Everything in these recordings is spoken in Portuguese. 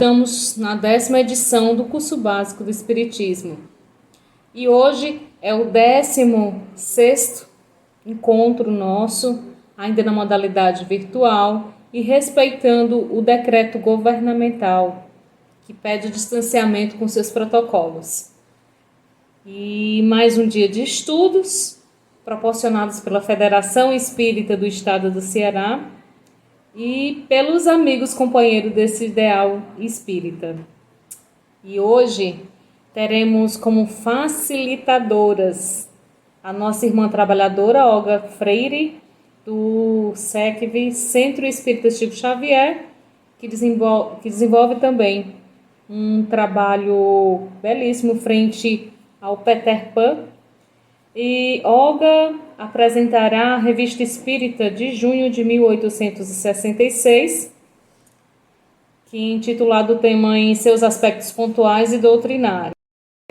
estamos na 10ª edição do curso básico do Espiritismo. E hoje é o 16º encontro nosso, ainda na modalidade virtual e respeitando o decreto governamental que pede o distanciamento com seus protocolos. E mais um dia de estudos proporcionados pela Federação Espírita do Estado do Ceará e pelos amigos companheiros desse ideal espírita. E hoje teremos como facilitadoras a nossa irmã trabalhadora Olga Freire, do SECV, Centro Espírita Chico Xavier, que desenvolve também um trabalho belíssimo frente ao Peter Pan. E Olga apresentará a Revista Espírita de junho de 1866, que é intitulado o tema em seus aspectos pontuais e doutrinários.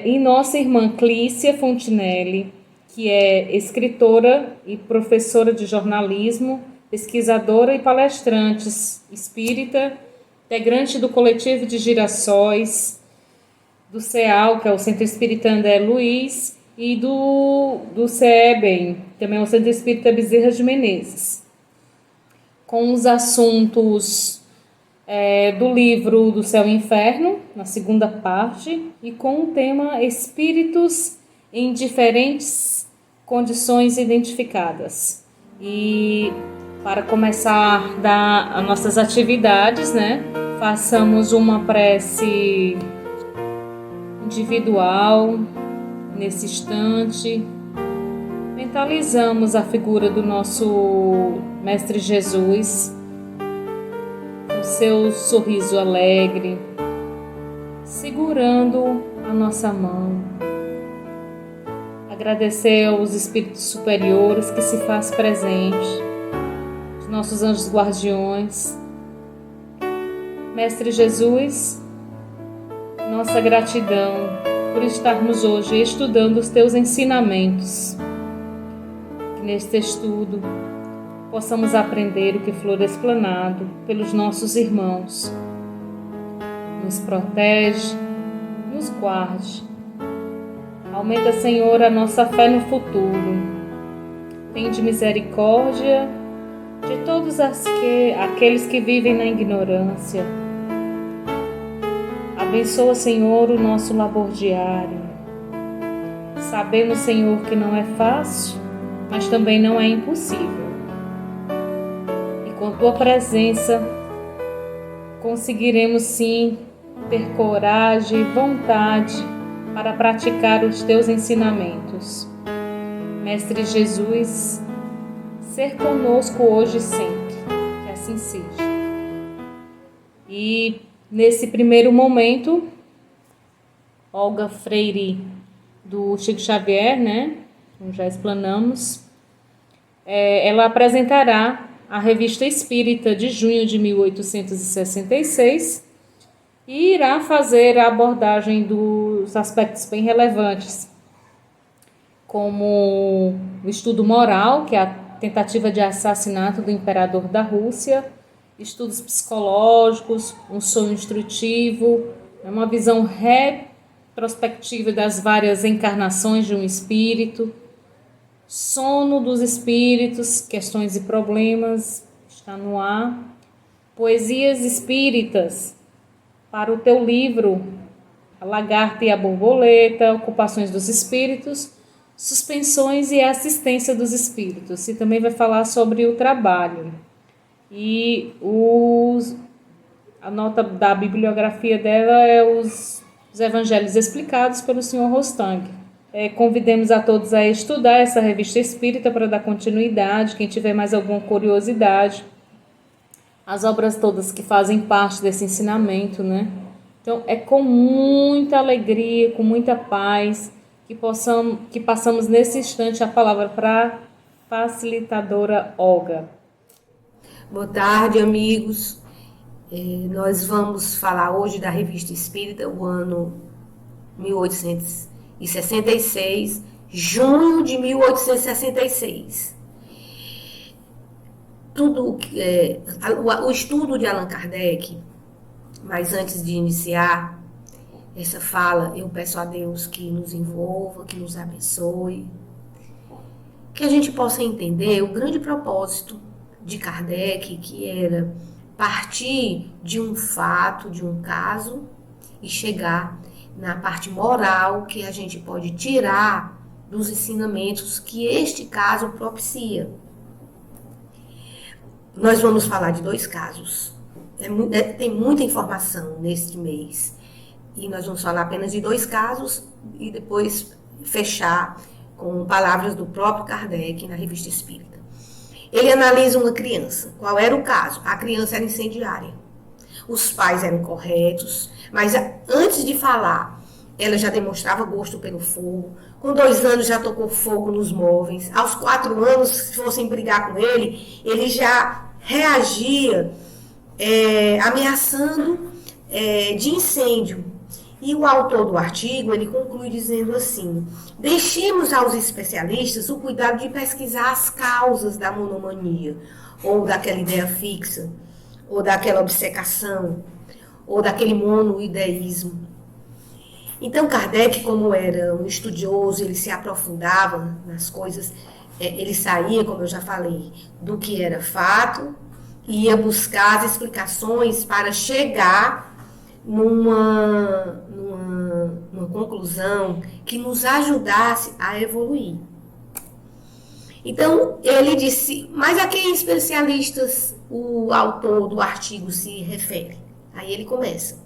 E nossa irmã Clícia Fontinelli, que é escritora e professora de jornalismo, pesquisadora e palestrante espírita, integrante do coletivo de Girassóis, do CEAL, que é o Centro Espírita André Luiz, e do CEBEM, também é o Centro Espírita Bezerra de Menezes, com os assuntos do livro do Céu e Inferno, na segunda parte, e com o tema Espíritos em diferentes condições identificadas. E para começar as nossas atividades, façamos uma prece individual. Nesse instante, mentalizamos a figura do nosso Mestre Jesus, com seu sorriso alegre, segurando a nossa mão. Agradecer aos espíritos superiores que se faz presente, os nossos anjos guardiões. Mestre Jesus, nossa gratidão por estarmos hoje estudando os teus ensinamentos. Que neste estudo possamos aprender o que for explanado pelos nossos irmãos. Nos protege, nos guarde. Aumenta, Senhor, a nossa fé no futuro. Tende misericórdia de todos aqueles que vivem na ignorância. Abençoa, Senhor, o nosso labor diário. Sabemos, Senhor, que não é fácil, mas também não é impossível. E com Tua presença, conseguiremos sim ter coragem e vontade para praticar os Teus ensinamentos. Mestre Jesus, ser conosco hoje e sempre, que assim seja. E nesse primeiro momento, Olga Freire, do Chico Xavier, como já explanamos, ela apresentará a Revista Espírita de junho de 1866 e irá fazer a abordagem dos aspectos bem relevantes, como o estudo moral, que é a tentativa de assassinato do imperador da Rússia, estudos psicológicos, um sonho instrutivo, uma visão retrospectiva das várias encarnações de um espírito, sono dos espíritos, questões e problemas, está no ar, poesias espíritas, para o teu livro, A Lagarta e a Borboleta, Ocupações dos Espíritos, Suspensões e Assistência dos Espíritos, e também vai falar sobre o trabalho. E a nota da bibliografia dela é os evangelhos explicados pelo Sr. Rostang. Convidemos a todos a estudar essa revista espírita para dar continuidade, quem tiver mais alguma curiosidade. As obras todas que fazem parte desse ensinamento, Então, é com muita alegria, com muita paz, que passamos nesse instante a palavra para a facilitadora Olga. Boa tarde, amigos. Nós vamos falar hoje da Revista Espírita, o ano 1866, junho de 1866. O estudo de Allan Kardec Mas antes de iniciar essa fala, eu peço a Deus que nos envolva, que nos abençoe, que a gente possa entender o grande propósito de Kardec, que era partir de um fato, de um caso, e chegar na parte moral que a gente pode tirar dos ensinamentos que este caso propicia. Nós vamos falar de 2 casos. Tem muita informação neste mês. E nós vamos falar apenas de 2 casos e depois fechar com palavras do próprio Kardec na Revista Espírita. Ele analisa uma criança. Qual era o caso? A criança era incendiária. Os pais eram corretos, mas antes de falar, ela já demonstrava gosto pelo fogo. Com 2 anos já tocou fogo nos móveis. Aos 4 anos, se fossem brigar com ele já reagia ameaçando de incêndio. E o autor do artigo, ele conclui dizendo assim: deixemos aos especialistas o cuidado de pesquisar as causas da monomania, ou daquela ideia fixa, ou daquela obcecação, ou daquele monoideísmo. Então Kardec, como era um estudioso, ele se aprofundava nas coisas, ele saía, como eu já falei, do que era fato, e ia buscar as explicações para chegar numa conclusão que nos ajudasse a evoluir. Então, ele disse, mas a que especialistas o autor do artigo se refere? Aí ele começa.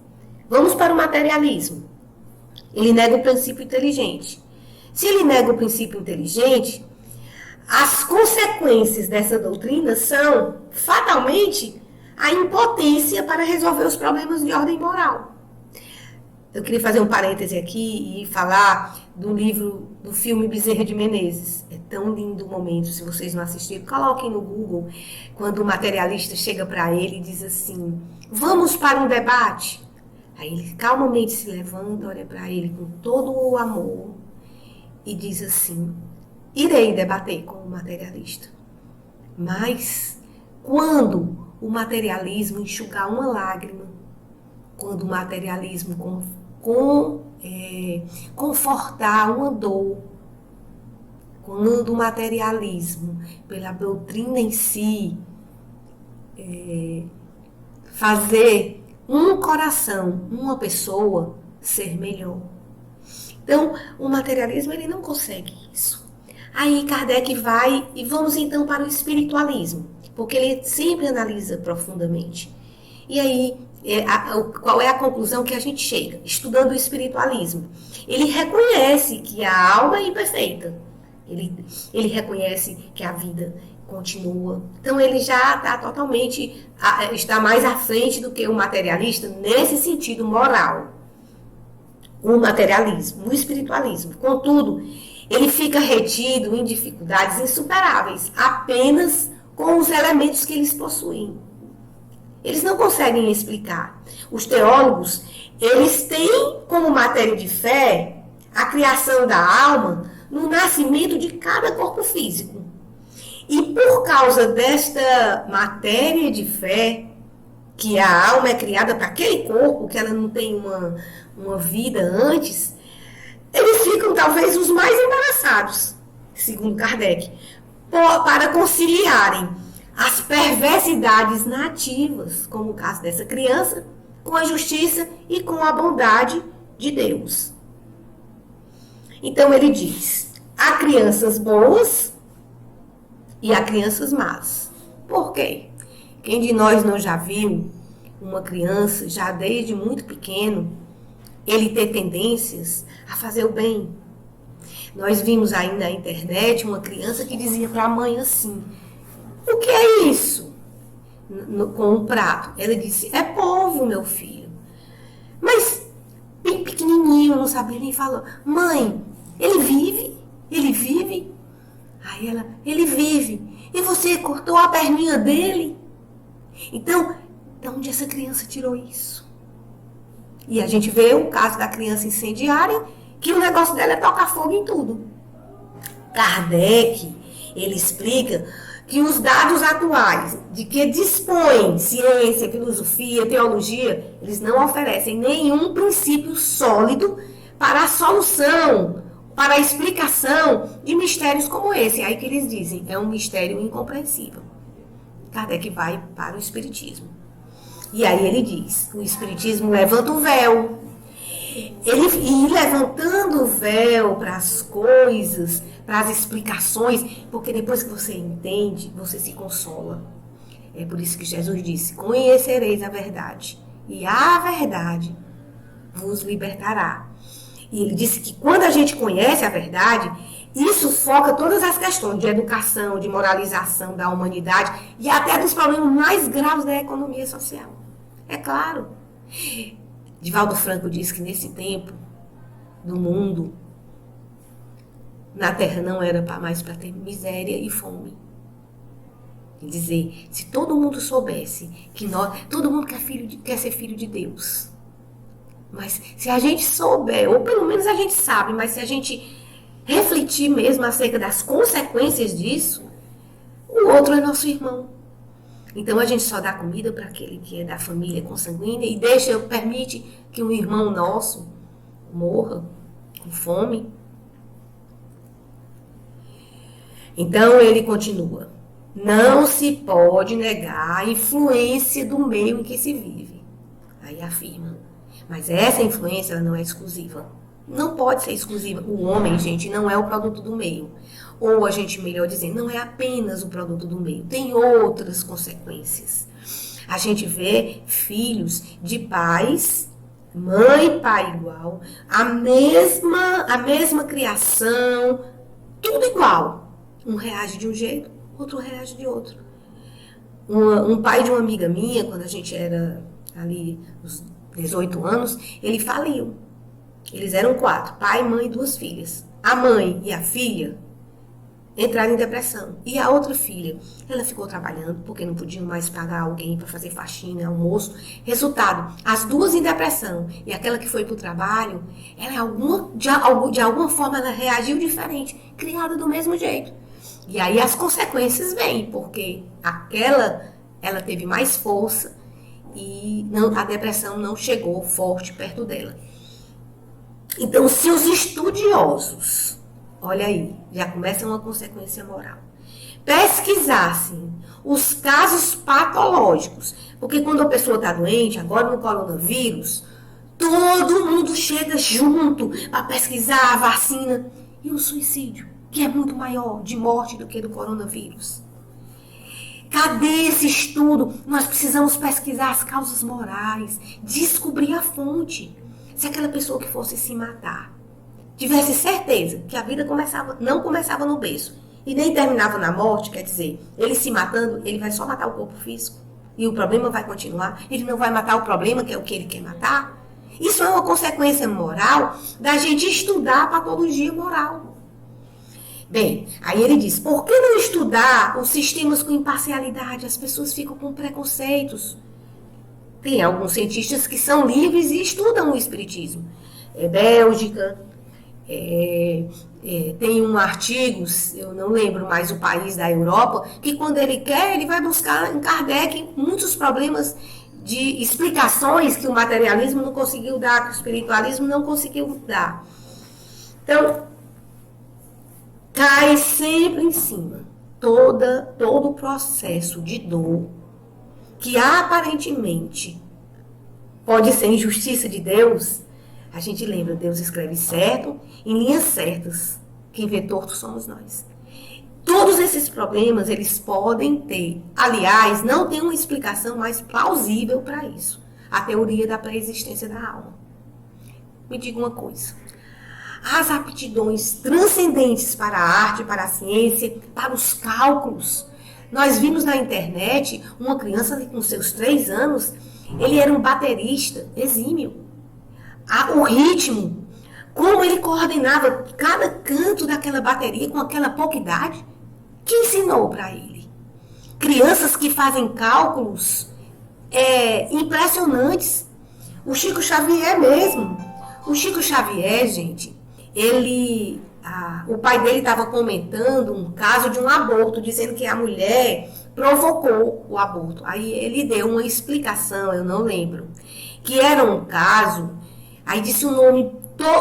Vamos para o materialismo. Ele nega o princípio inteligente. Se ele nega o princípio inteligente, as consequências dessa doutrina são, fatalmente, a impotência para resolver os problemas de ordem moral. Eu queria fazer um parêntese aqui e falar do filme Bezerra de Menezes. É tão lindo o momento, se vocês não assistiram, coloquem no Google, quando o materialista chega para ele e diz assim, vamos para um debate. Aí ele calmamente se levanta, olha para ele com todo o amor e diz assim, irei debater com o materialista. Mas quando o materialismo enxugar uma lágrima, quando o materialismo confortar uma dor, quando o materialismo, pela doutrina em si, fazer um coração, uma pessoa ser melhor. Então, o materialismo ele não consegue isso. Aí Kardec vai e vamos então para o espiritualismo, porque ele sempre analisa profundamente. E aí, qual é a conclusão que a gente chega? Estudando o espiritualismo. Ele reconhece que a alma é imperfeita. Ele reconhece que a vida continua. Então, ele já está totalmente, está mais à frente do que o materialista nesse sentido moral. O materialismo, o espiritualismo. Contudo, ele fica retido em dificuldades insuperáveis, apenas com os elementos que eles possuem. Eles não conseguem explicar. Os teólogos, eles têm como matéria de fé a criação da alma no nascimento de cada corpo físico. E por causa desta matéria de fé, que a alma é criada para aquele corpo, que ela não tem uma vida antes, eles ficam talvez os mais embaraçados, segundo Kardec, para conciliarem as perversidades nativas, como o caso dessa criança, com a justiça e com a bondade de Deus. Então ele diz, há crianças boas e há crianças más. Por quê? Quem de nós não já viu uma criança, já desde muito pequeno, ele ter tendências a fazer o bem? Nós vimos aí na internet uma criança que dizia para a mãe assim, o que é isso? Com um prato. Ela disse, é polvo, meu filho. Mas, bem pequenininho, não sabia nem falar. Mãe, ele vive? Ele vive? Aí ela, ele vive. E você cortou a perninha dele? Então, de onde essa criança tirou isso? E a gente vê o caso da criança incendiária, que o negócio dela é tocar fogo em tudo. Kardec, ele explica que os dados atuais de que dispõe ciência, filosofia, teologia, eles não oferecem nenhum princípio sólido para a solução, para a explicação de mistérios como esse. É aí que eles dizem, é um mistério incompreensível. Kardec vai para o Espiritismo. E aí ele diz, o Espiritismo levanta o véu. E levantando o véu para as coisas, para as explicações, porque depois que você entende, você se consola. É por isso que Jesus disse, conhecereis a verdade, e a verdade vos libertará. E ele disse que quando a gente conhece a verdade, isso foca todas as questões de educação, de moralização da humanidade e até dos problemas mais graves da economia social. É claro. Divaldo Franco diz que nesse tempo do mundo, na Terra não era mais para ter miséria e fome. Quer dizer, se todo mundo soubesse que todo mundo quer ser filho de Deus. Mas se a gente souber, ou pelo menos a gente sabe, mas se a gente refletir mesmo acerca das consequências disso, o outro é nosso irmão. Então a gente só dá comida para aquele que é da família consanguínea e permite que um irmão nosso morra com fome. Então ele continua. Não se pode negar a influência do meio em que se vive. Aí afirma. Mas essa influência ela não é exclusiva. Não pode ser exclusiva. O homem, gente, não é o produto do meio. Ou a gente, melhor dizendo, não é apenas o produto do meio. Tem outras consequências. A gente vê filhos de pais, mãe e pai igual, a mesma criação, tudo igual. Um reage de um jeito, outro reage de outro. Um pai de uma amiga minha, quando a gente era ali uns 18 anos, ele faliu. Eles eram 4, pai, mãe e 2 filhas. A mãe e a filha entraram em depressão. E a outra filha, ela ficou trabalhando porque não podiam mais pagar alguém para fazer faxina, almoço. Resultado, as 2 em depressão. E aquela que foi para o trabalho, ela de alguma forma ela reagiu diferente, criada do mesmo jeito. E aí as consequências vêm, porque ela teve mais força e a depressão não chegou forte perto dela. Então, se os estudiosos, olha aí, já começa uma consequência moral, pesquisassem os casos patológicos, porque quando a pessoa está doente, agora no coronavírus, todo mundo chega junto para pesquisar a vacina e o suicídio, que é muito maior de morte do que do coronavírus. Cadê esse estudo? Nós precisamos pesquisar as causas morais, descobrir a fonte. Se aquela pessoa que fosse se matar tivesse certeza que a vida não começava no berço e nem terminava na morte, quer dizer, ele se matando, ele vai só matar o corpo físico e o problema vai continuar, ele não vai matar o problema, que é o que ele quer matar. Isso é uma consequência moral da gente estudar a patologia moral. Bem, aí ele diz, por que não estudar os sistemas com imparcialidade? As pessoas ficam com preconceitos. Tem alguns cientistas que são livres e estudam o espiritismo. Bélgica, tem um artigo, eu não lembro mais o país da Europa, que quando ele quer, ele vai buscar em Kardec muitos problemas de explicações que o materialismo não conseguiu dar, que o espiritualismo não conseguiu dar. Então, cai sempre em cima todo o processo de dor que aparentemente pode ser injustiça de Deus. A gente lembra, Deus escreve certo, em linhas certas. Quem vê torto somos nós. Todos esses problemas, eles podem ter. Aliás, não tem uma explicação mais plausível para isso. A teoria da pré-existência da alma. Me diga uma coisa. As aptidões transcendentes para a arte, para a ciência, para os cálculos. Nós vimos na internet uma criança com seus 3 anos, ele era um baterista exímio. O ritmo, como ele coordenava cada canto daquela bateria com aquela pouca idade, que ensinou para ele? Crianças que fazem cálculos impressionantes. O Chico Xavier mesmo. O Chico Xavier, gente, ele o pai dele estava comentando um caso de um aborto, dizendo que a mulher provocou o aborto. Aí ele deu uma explicação, eu não lembro, que era um caso, aí disse um nome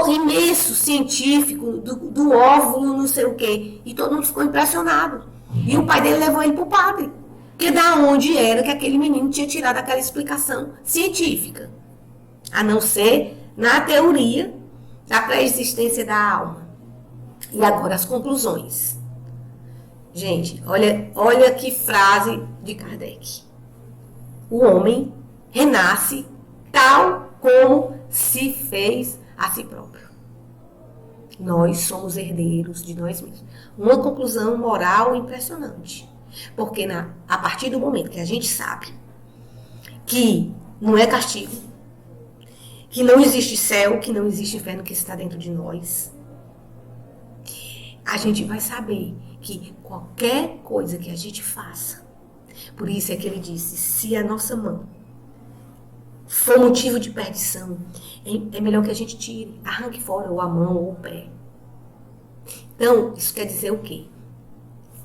imenso, científico, do óvulo, não sei o quê, e todo mundo ficou impressionado. E o pai dele levou ele para o padre, porque da onde era que aquele menino tinha tirado aquela explicação científica, a não ser na teoria da pré-existência da alma. E agora as conclusões. Gente, olha que frase de Kardec. O homem renasce tal como se fez a si próprio. Nós somos herdeiros de nós mesmos. Uma conclusão moral impressionante. Porque a partir do momento que a gente sabe que não é castigo, que não existe céu, que não existe inferno, que está dentro de nós, a gente vai saber que qualquer coisa que a gente faça, por isso é que ele disse, se a nossa mão for motivo de perdição, é melhor que a gente tire, arranque fora ou a mão ou o pé. Então, isso quer dizer o quê?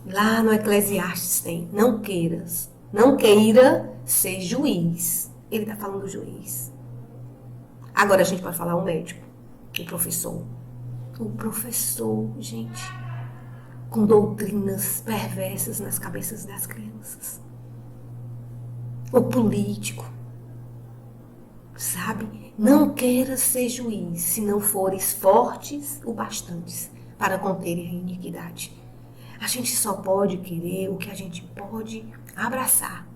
Lá no Eclesiastes tem, não queira ser juiz. Ele está falando do juiz. Agora a gente pode falar o médico, o professor. O professor, gente, com doutrinas perversas nas cabeças das crianças. O político, sabe? Não queira ser juiz se não fores fortes o bastantes para conter a iniquidade. A gente só pode querer o que a gente pode abraçar.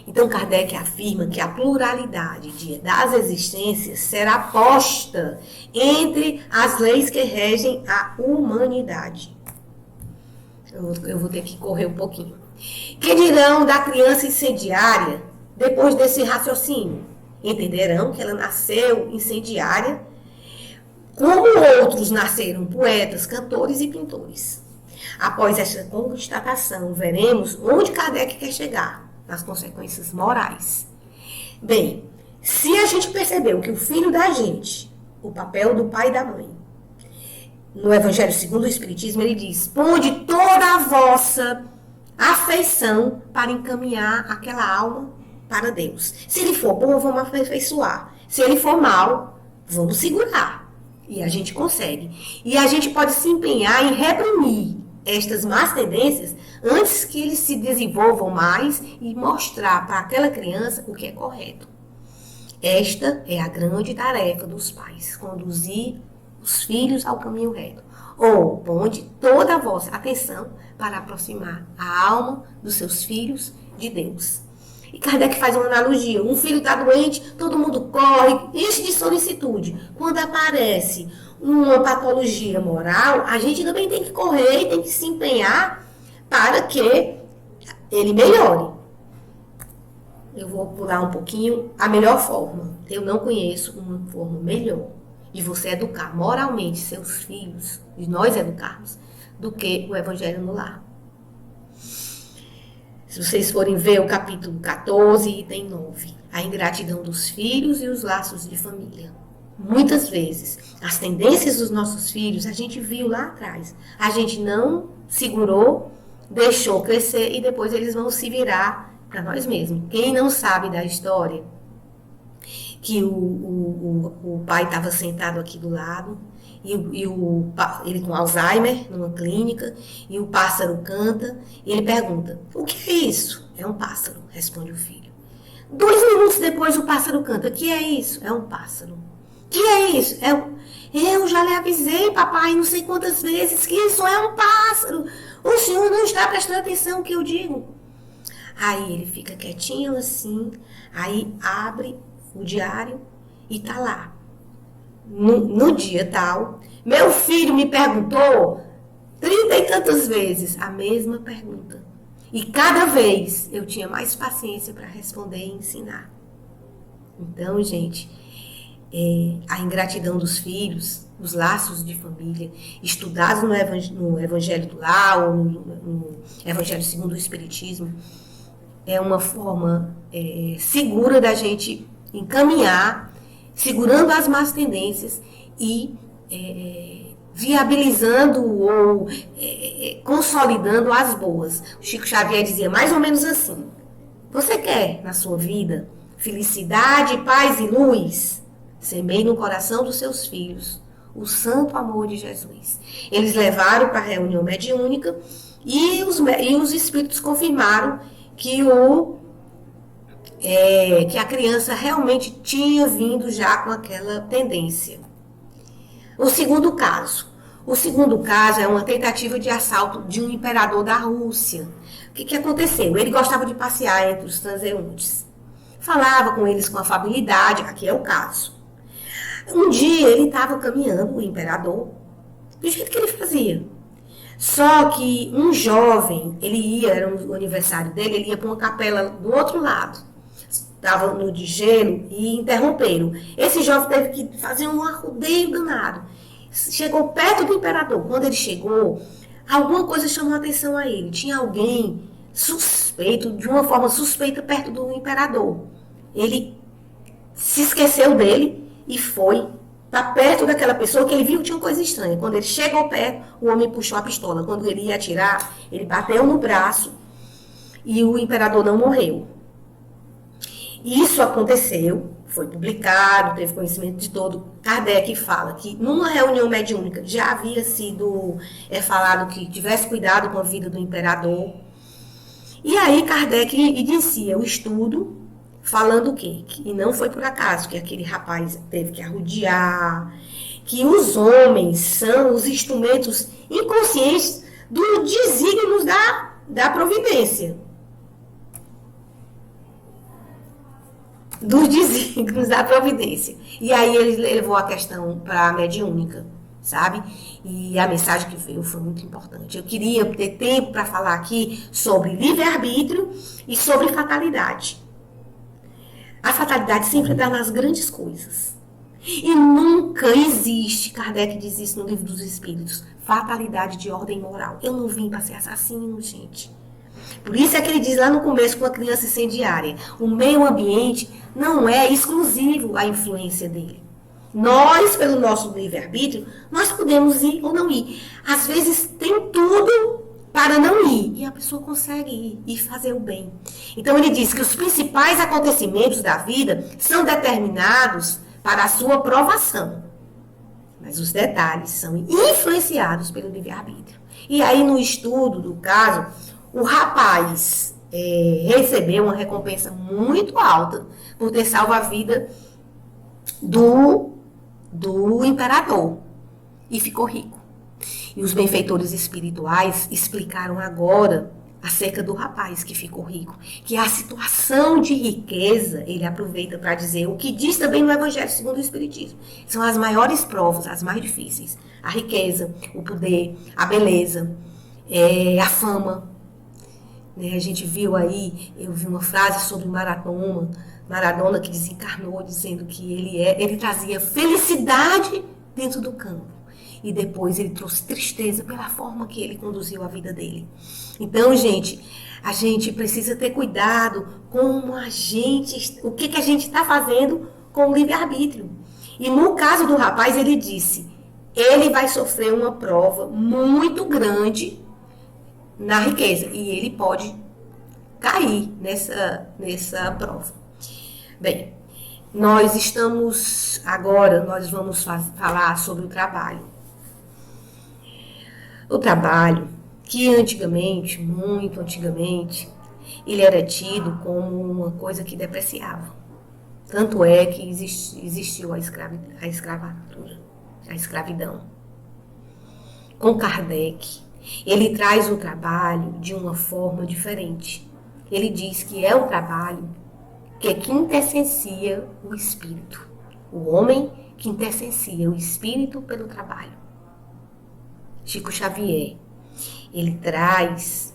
Então Kardec afirma que a pluralidade das existências será posta entre as leis que regem a humanidade. Eu vou ter que correr um pouquinho. Que dirão da criança incendiária depois desse raciocínio? Entenderão que ela nasceu incendiária, como outros nasceram poetas, cantores e pintores. Após esta constatação, veremos onde Kardec quer chegar, nas consequências morais. Bem, se a gente percebeu que o filho da gente, o papel do pai e da mãe, no Evangelho segundo o Espiritismo, ele diz, ponde toda a vossa afeição para encaminhar aquela alma para Deus. Se ele for bom, vamos aperfeiçoar. Se ele for mal, vamos segurar. E a gente consegue. E a gente pode se empenhar em reprimir estas más tendências antes que eles se desenvolvam mais e mostrar para aquela criança o que é correto. Esta é a grande tarefa dos pais, conduzir os filhos ao caminho reto. Ou ponde toda a vossa atenção para aproximar a alma dos seus filhos de Deus. E Kardec faz uma analogia. Um filho está doente, todo mundo corre, enche de solicitude. Quando aparece uma patologia moral, a gente também tem que correr e tem que se empenhar para que ele melhore. Eu vou pular um pouquinho a melhor forma. Eu não conheço uma forma melhor de você educar moralmente seus filhos, de nós educarmos, do que o Evangelho no Lar. Se vocês forem ver o capítulo 14, item 9, a ingratidão dos filhos e os laços de família. Muitas vezes, as tendências dos nossos filhos, a gente viu lá atrás. A gente não segurou, deixou crescer e depois eles vão se virar para nós mesmos. Quem não sabe da história, que o pai estava sentado aqui do lado, ele com Alzheimer, numa clínica, e o pássaro canta, e ele pergunta, o que é isso? É um pássaro, responde o filho. 2 minutos depois o pássaro canta, o que é isso? É um pássaro. O que é isso? Eu já lhe avisei, papai, não sei quantas vezes, que isso é um pássaro. O senhor não está prestando atenção no que eu digo. Aí ele fica quietinho assim, aí abre o diário e tá lá. No dia tal, meu filho me perguntou 30 e tantas vezes a mesma pergunta. E cada vez eu tinha mais paciência para responder e ensinar. Então, gente, a ingratidão dos filhos, os laços de família, estudados no Evangelho do Lar ou no Evangelho segundo o Espiritismo, é uma forma segura da gente encaminhar, segurando as más tendências e viabilizando ou consolidando as boas. O Chico Xavier dizia mais ou menos assim: você quer na sua vida felicidade, paz e luz? Semeie no coração dos seus filhos o santo amor de Jesus. Eles levaram para a reunião mediúnica e os espíritos confirmaram que que a criança realmente tinha vindo já com aquela tendência. O segundo caso é uma tentativa de assalto de um imperador da Rússia. O que aconteceu? Ele gostava de passear entre os transeuntes. Falava com eles com afabilidade, aqui é o caso. Um dia ele estava caminhando, o imperador, do jeito que ele fazia. Só que um jovem, era o aniversário dele, ele ia para uma capela do outro lado. Estava no de gelo e interromperam. Esse jovem teve que fazer um arrodeio danado. Chegou perto do imperador. Quando ele chegou, alguma coisa chamou a atenção a ele. Tinha alguém suspeito, de uma forma suspeita, perto do imperador. Ele se esqueceu dele e foi para perto daquela pessoa que ele viu que tinha uma coisa estranha. Quando ele chegou perto, o homem puxou a pistola. Quando ele ia atirar, ele bateu no braço e o imperador não morreu. Isso aconteceu, foi publicado, teve conhecimento de todo. Kardec fala que numa reunião mediúnica já havia sido falado que tivesse cuidado com a vida do imperador. E aí Kardec inicia o estudo falando o quê? Que não foi por acaso que aquele rapaz teve que arrodear, que os homens são os instrumentos inconscientes dos desígnios da providência. Dos desígnios da providência. E aí ele levou a questão para a mediúnica, sabe? E a mensagem que veio foi muito importante. Eu queria ter tempo para falar aqui sobre livre-arbítrio e sobre fatalidade. A fatalidade sempre dá nas grandes coisas. E nunca existe, Kardec diz isso no Livro dos Espíritos, fatalidade de ordem moral. Eu não vim para ser assassino, gente. Por isso é que ele diz lá no começo com a criança incendiária, o meio ambiente não é exclusivo à influência dele. Nós, pelo nosso livre-arbítrio, nós podemos ir ou não ir. Às vezes tem tudo para não ir, e a pessoa consegue ir e fazer o bem. Então ele diz que os principais acontecimentos da vida são determinados para a sua provação. Mas os detalhes são influenciados pelo livre-arbítrio. E aí no estudo do caso, o rapaz recebeu uma recompensa muito alta por ter salvo a vida do imperador e ficou rico. E os benfeitores espirituais explicaram agora acerca do rapaz que ficou rico, que a situação de riqueza, ele aproveita para dizer o que diz também no Evangelho segundo o Espiritismo. São as maiores provas, as mais difíceis. A riqueza, o poder, a beleza, a fama. A gente viu aí, eu vi uma frase sobre Maradona que desencarnou, dizendo que ele trazia felicidade dentro do campo. E depois ele trouxe tristeza pela forma que ele conduziu a vida dele. Então, gente, a gente precisa ter cuidado com o que a gente está fazendo com o livre-arbítrio. E no caso do rapaz, ele disse, ele vai sofrer uma prova muito grande na riqueza. E ele pode cair nessa prova. Bem, nós vamos falar sobre o trabalho. O trabalho, que antigamente, muito antigamente, ele era tido como uma coisa que depreciava. Tanto é que existiu a escravatura, a escravidão. Com Kardec, ele traz o trabalho de uma forma diferente. Ele diz que é o trabalho que quintessencia o espírito. O homem quintessencia o espírito pelo trabalho. Chico Xavier, ele traz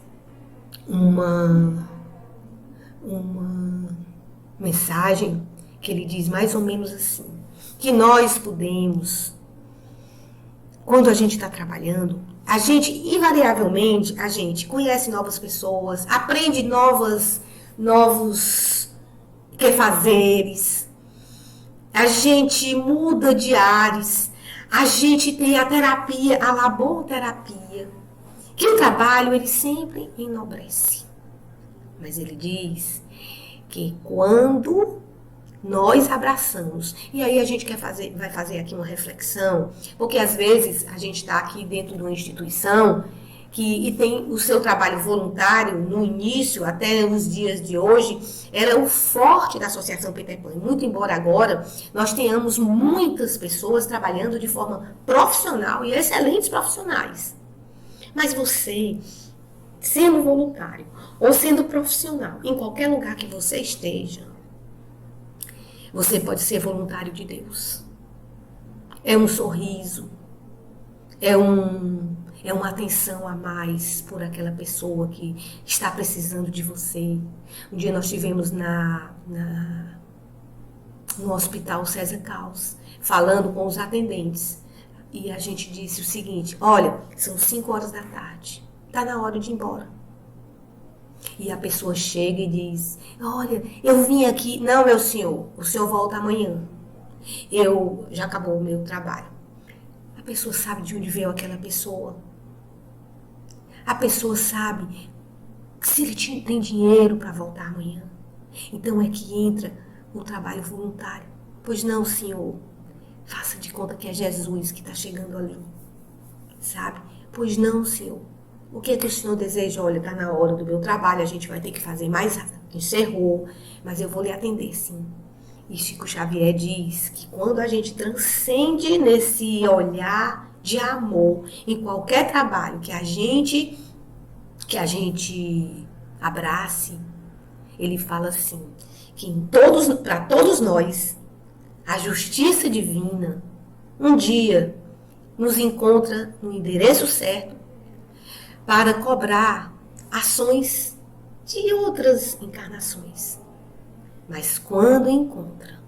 uma mensagem que ele diz mais ou menos assim, que nós podemos, quando a gente está trabalhando, a gente, invariavelmente, a gente conhece novas pessoas, aprende novos quefazeres, a gente muda de ares, A gente tem a terapia, a laborterapia, que o trabalho ele sempre enobrece. Mas ele diz que quando nós abraçamos, e aí a gente vai fazer aqui uma reflexão, porque às vezes a gente está aqui dentro de uma instituição e tem o seu trabalho voluntário no início, até os dias de hoje, era o forte da Associação Peter Pan. Muito embora agora nós tenhamos muitas pessoas trabalhando de forma profissional e excelentes profissionais. Mas você, sendo voluntário ou sendo profissional, em qualquer lugar que você esteja, você pode ser voluntário de Deus. É um sorriso, é uma atenção a mais por aquela pessoa que está precisando de você. Um dia nós tivemos no Hospital César Caos, falando com os atendentes. E a gente disse o seguinte: olha, são 5 horas da tarde, está na hora de ir embora. E a pessoa chega e diz: olha, eu vim aqui. Não, meu senhor, o senhor volta amanhã. Já acabou o meu trabalho. A pessoa sabe de onde veio aquela pessoa. A pessoa sabe se ele tem dinheiro para voltar amanhã. Então é que entra o trabalho voluntário. Pois não, senhor, faça de conta que é Jesus que está chegando ali. Sabe? Pois não, senhor. O que é que o senhor deseja? Olha, está na hora do meu trabalho, a gente vai ter que fazer mais rápido. Encerrou, mas eu vou lhe atender, sim. E Chico Xavier diz que quando a gente transcende nesse olhar de amor em qualquer trabalho que a gente abrace, ele fala assim, que para todos nós, a justiça divina um dia nos encontra no endereço certo para cobrar ações de outras encarnações. Mas quando encontra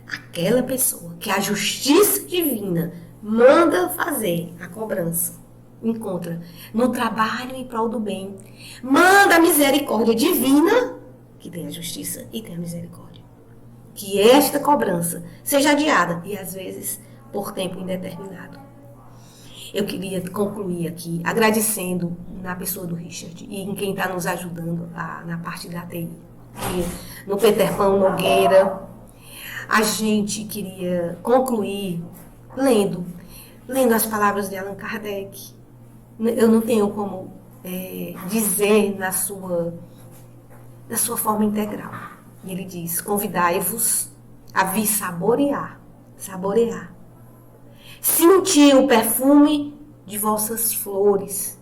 aquela pessoa que a justiça divina manda fazer a cobrança, encontra no trabalho em prol do bem, manda a misericórdia divina, que tem a justiça e tem a misericórdia, que esta cobrança seja adiada e às vezes por tempo indeterminado. Eu queria concluir aqui agradecendo na pessoa do Richard e em quem está nos ajudando na parte da TI. E no Peter Pan Nogueira, a gente queria concluir lendo as palavras de Allan Kardec. Eu não tenho como dizer na sua forma integral. E ele diz: convidai-vos a vir saborear, sentir o perfume de vossas flores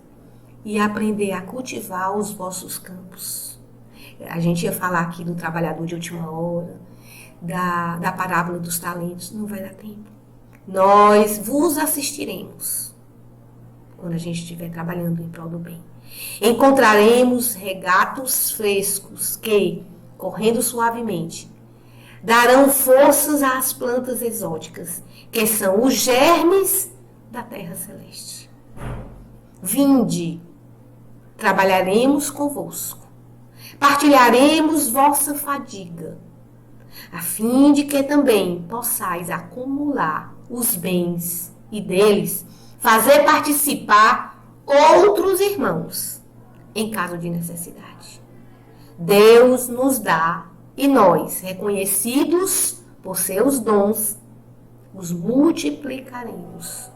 e aprender a cultivar os vossos campos. A gente ia falar aqui do trabalhador de última hora, da parábola dos talentos, não vai dar tempo. Nós vos assistiremos quando a gente estiver trabalhando em prol do bem. Encontraremos regatos frescos que, correndo suavemente, darão forças às plantas exóticas, que são os germes da terra celeste. Vinde, trabalharemos convosco, partilharemos vossa fadiga, a fim de que também possais acumular os bens e deles fazer participar outros irmãos em caso de necessidade. Deus nos dá e nós, reconhecidos por seus dons, os multiplicaremos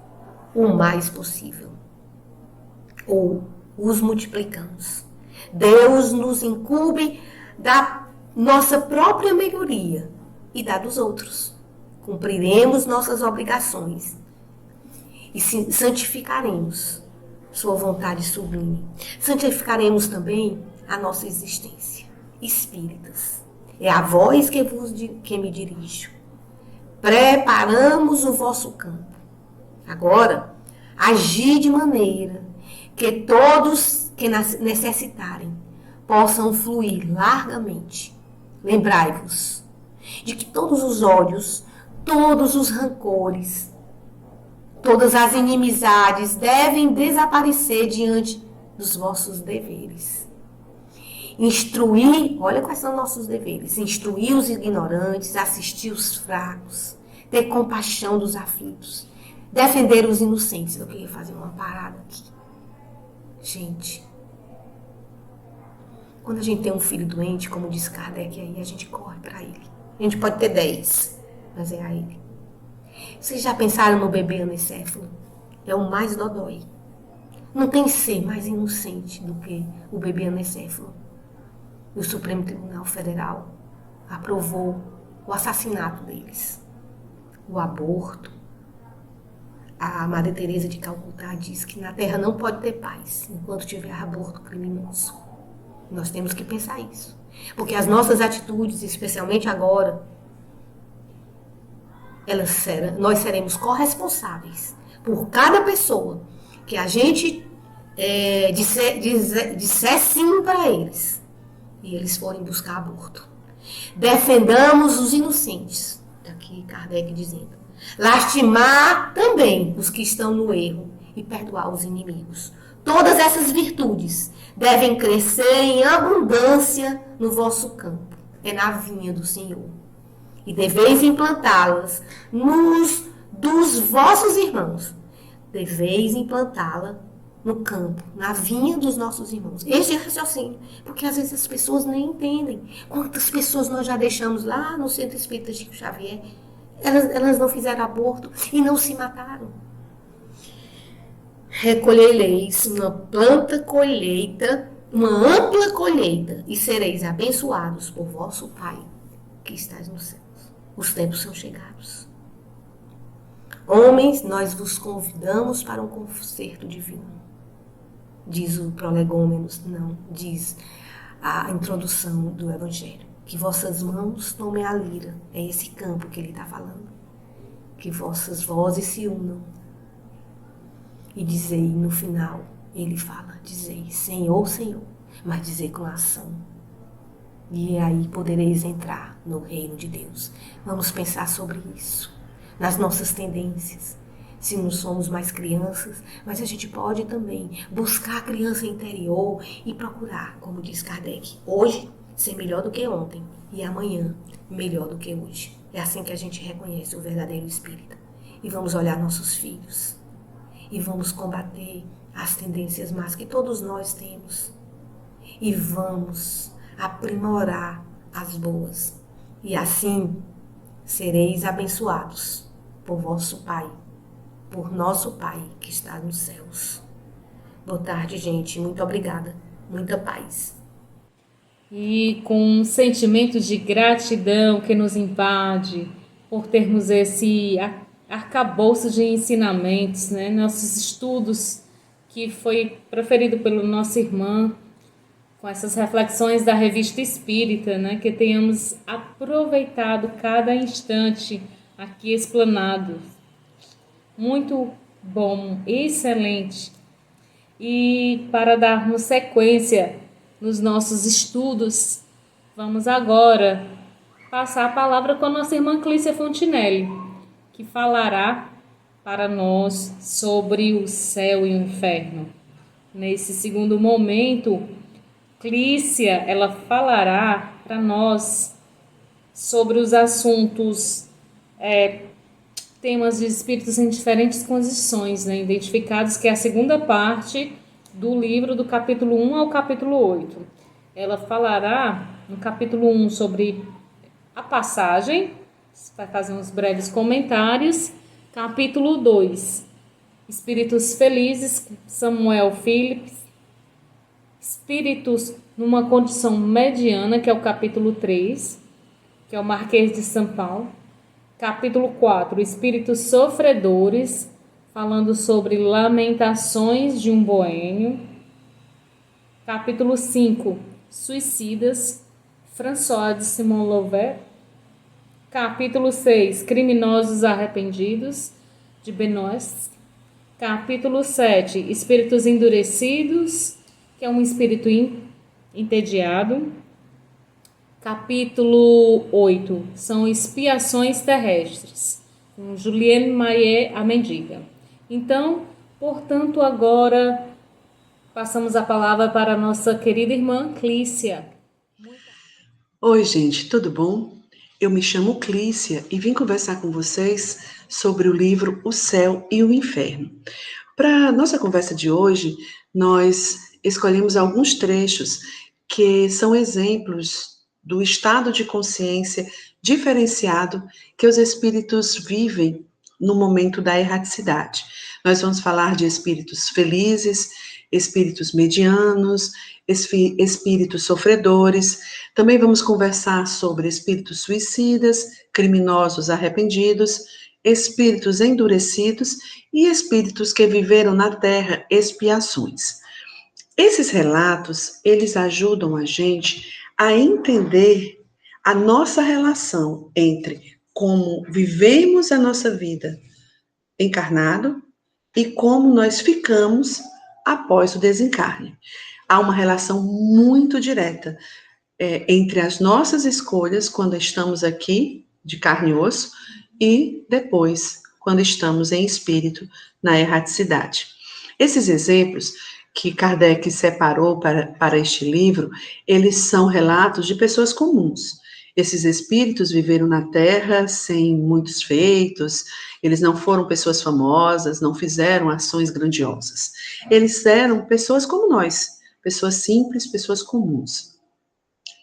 o mais possível. Ou os multiplicamos. Deus nos incumbe da nossa própria melhoria e da dos outros. Cumpriremos nossas obrigações e santificaremos sua vontade sublime. Santificaremos também a nossa existência. Espíritas, é a voz que me dirijo. Preparamos o vosso campo. Agora, agir de maneira que todos que necessitarem possam fluir largamente. Lembrai-vos de que todos os ódios, todos os rancores, todas as inimizades devem desaparecer diante dos vossos deveres. Instruir, olha quais são nossos deveres: instruir os ignorantes, assistir os fracos, ter compaixão dos aflitos, Defender os inocentes. Eu queria fazer uma parada aqui. Gente, quando a gente tem um filho doente, como diz Kardec aí, a gente corre para ele. A gente pode ter 10, mas é a ele. Vocês já pensaram no bebê anencéfalo? É o mais dodói. Não tem ser mais inocente do que o bebê anencéfalo. E o Supremo Tribunal Federal aprovou o assassinato deles. O aborto. A Maria Teresa de Calcutá diz que na Terra não pode ter paz enquanto tiver aborto criminoso. Nós temos que pensar isso. Porque as nossas atitudes, especialmente agora, nós seremos corresponsáveis por cada pessoa que a gente disser sim para eles e eles forem buscar aborto. Defendamos os inocentes, aqui Kardec dizendo. Lastimar também os que estão no erro e perdoar os inimigos. Todas essas virtudes devem crescer em abundância no vosso campo, é na vinha do Senhor. E deveis implantá-las dos vossos irmãos. Deveis implantá-la no campo, na vinha dos nossos irmãos. Este é raciocínio, porque às vezes as pessoas nem entendem. Quantas pessoas nós já deixamos lá no Centro Espírita Chico Xavier, elas não fizeram aborto e não se mataram. Recolhereis uma ampla colheita, e sereis abençoados por vosso Pai, que estás no céu. Os tempos são chegados. Homens, nós vos convidamos para um concerto divino. Diz o prolegômenos, não, diz a introdução do Evangelho. Que vossas mãos tomem a lira. É esse campo que ele está falando. Que vossas vozes se unam. E dizei no final, ele fala, dizei Senhor, Senhor, mas dizei com ação. E aí podereis entrar no reino de Deus. Vamos pensar sobre isso, nas nossas tendências. Se não somos mais crianças, mas a gente pode também buscar a criança interior e procurar, como diz Kardec, hoje ser melhor do que ontem e amanhã melhor do que hoje. É assim que a gente reconhece o verdadeiro espírita. E vamos olhar nossos filhos e vamos combater as tendências más que todos nós temos e vamos aprimorar as boas, e assim sereis abençoados por vosso Pai, por nosso Pai que está nos céus. Boa tarde, gente. Muito obrigada. Muita paz. E com um sentimento de gratidão que nos invade por termos esse arcabouço de ensinamentos, né? Nossos estudos que foi proferido pela nossa irmã, com essas reflexões da Revista Espírita, né? Que tenhamos aproveitado cada instante aqui explanado. Muito bom, excelente. E para darmos sequência nos nossos estudos, vamos agora passar a palavra com a nossa irmã Clícia Fontinelli, que falará para nós sobre o céu e o inferno. Nesse segundo momento, Clícia, ela falará para nós sobre os assuntos, temas de espíritos em diferentes condições, né, identificados, que é a segunda parte do livro, do capítulo 1 ao capítulo 8. Ela falará no capítulo 1 sobre a passagem, vai fazer uns breves comentários. Capítulo 2, espíritos felizes, Samuel Phillips. Espíritos numa condição mediana, que é o capítulo 3, que é o Marquês de São Paulo. Capítulo 4, espíritos sofredores, falando sobre lamentações de um boêmio. Capítulo 5, suicidas, François de Simon Louvet. Capítulo 6, criminosos arrependidos, de Benoist. Capítulo 7, espíritos endurecidos, que é um espírito entediado. Capítulo 8, são expiações terrestres, com Julienne Maillet, a mendiga. Então, portanto, agora passamos a palavra para a nossa querida irmã Clícia. Oi, gente, tudo bom? Eu me chamo Clícia e vim conversar com vocês sobre o livro O Céu e o Inferno. Para nossa conversa de hoje, nós escolhemos alguns trechos que são exemplos do estado de consciência diferenciado que os espíritos vivem no momento da erraticidade. Nós vamos falar de espíritos felizes, espíritos medianos, espíritos sofredores. Também vamos conversar sobre espíritos suicidas, criminosos arrependidos, espíritos endurecidos e espíritos que viveram na terra expiações. Esses relatos, eles ajudam a gente a entender a nossa relação entre como vivemos a nossa vida encarnado e como nós ficamos após o desencarne. Há uma relação muito direta entre as nossas escolhas quando estamos aqui, de carne e osso, e depois, quando estamos em espírito, na erraticidade. Esses exemplos que Kardec separou para este livro, eles são relatos de pessoas comuns. Esses espíritos viveram na Terra sem muitos feitos, eles não foram pessoas famosas, não fizeram ações grandiosas. Eles eram pessoas como nós, pessoas simples, pessoas comuns.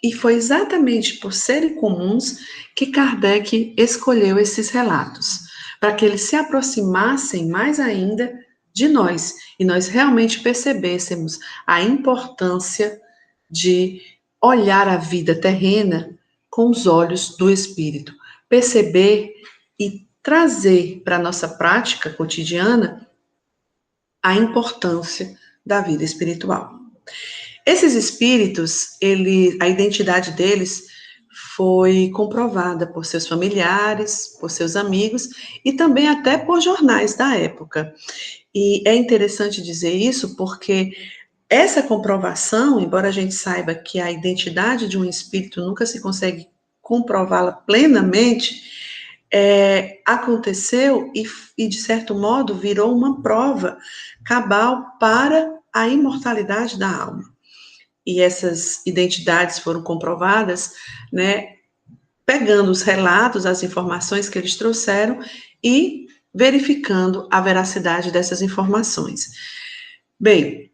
E foi exatamente por serem comuns que Kardec escolheu esses relatos, para que eles se aproximassem mais ainda de nós, e nós realmente percebêssemos a importância de olhar a vida terrena com os olhos do espírito, perceber e trazer para a nossa prática cotidiana a importância da vida espiritual. Esses espíritos, a identidade deles foi comprovada por seus familiares, por seus amigos e também até por jornais da época. E é interessante dizer isso porque essa comprovação, embora a gente saiba que a identidade de um espírito nunca se consegue comprová-la plenamente, aconteceu e, de certo modo, virou uma prova cabal para a imortalidade da alma. E essas identidades foram comprovadas, né, pegando os relatos, as informações que eles trouxeram e verificando a veracidade dessas informações. Bem,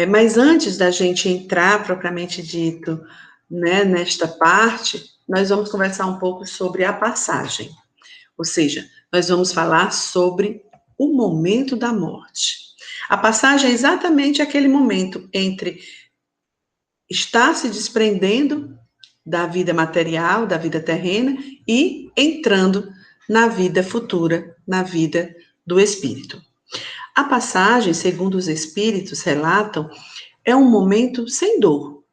mas antes da gente entrar, propriamente dito, né, nesta parte, nós vamos conversar um pouco sobre a passagem. Ou seja, nós vamos falar sobre o momento da morte. A passagem é exatamente aquele momento entre estar se desprendendo da vida material, da vida terrena, e entrando na vida futura, na vida do espírito. A passagem, segundo os espíritos relatam, é um momento sem dor,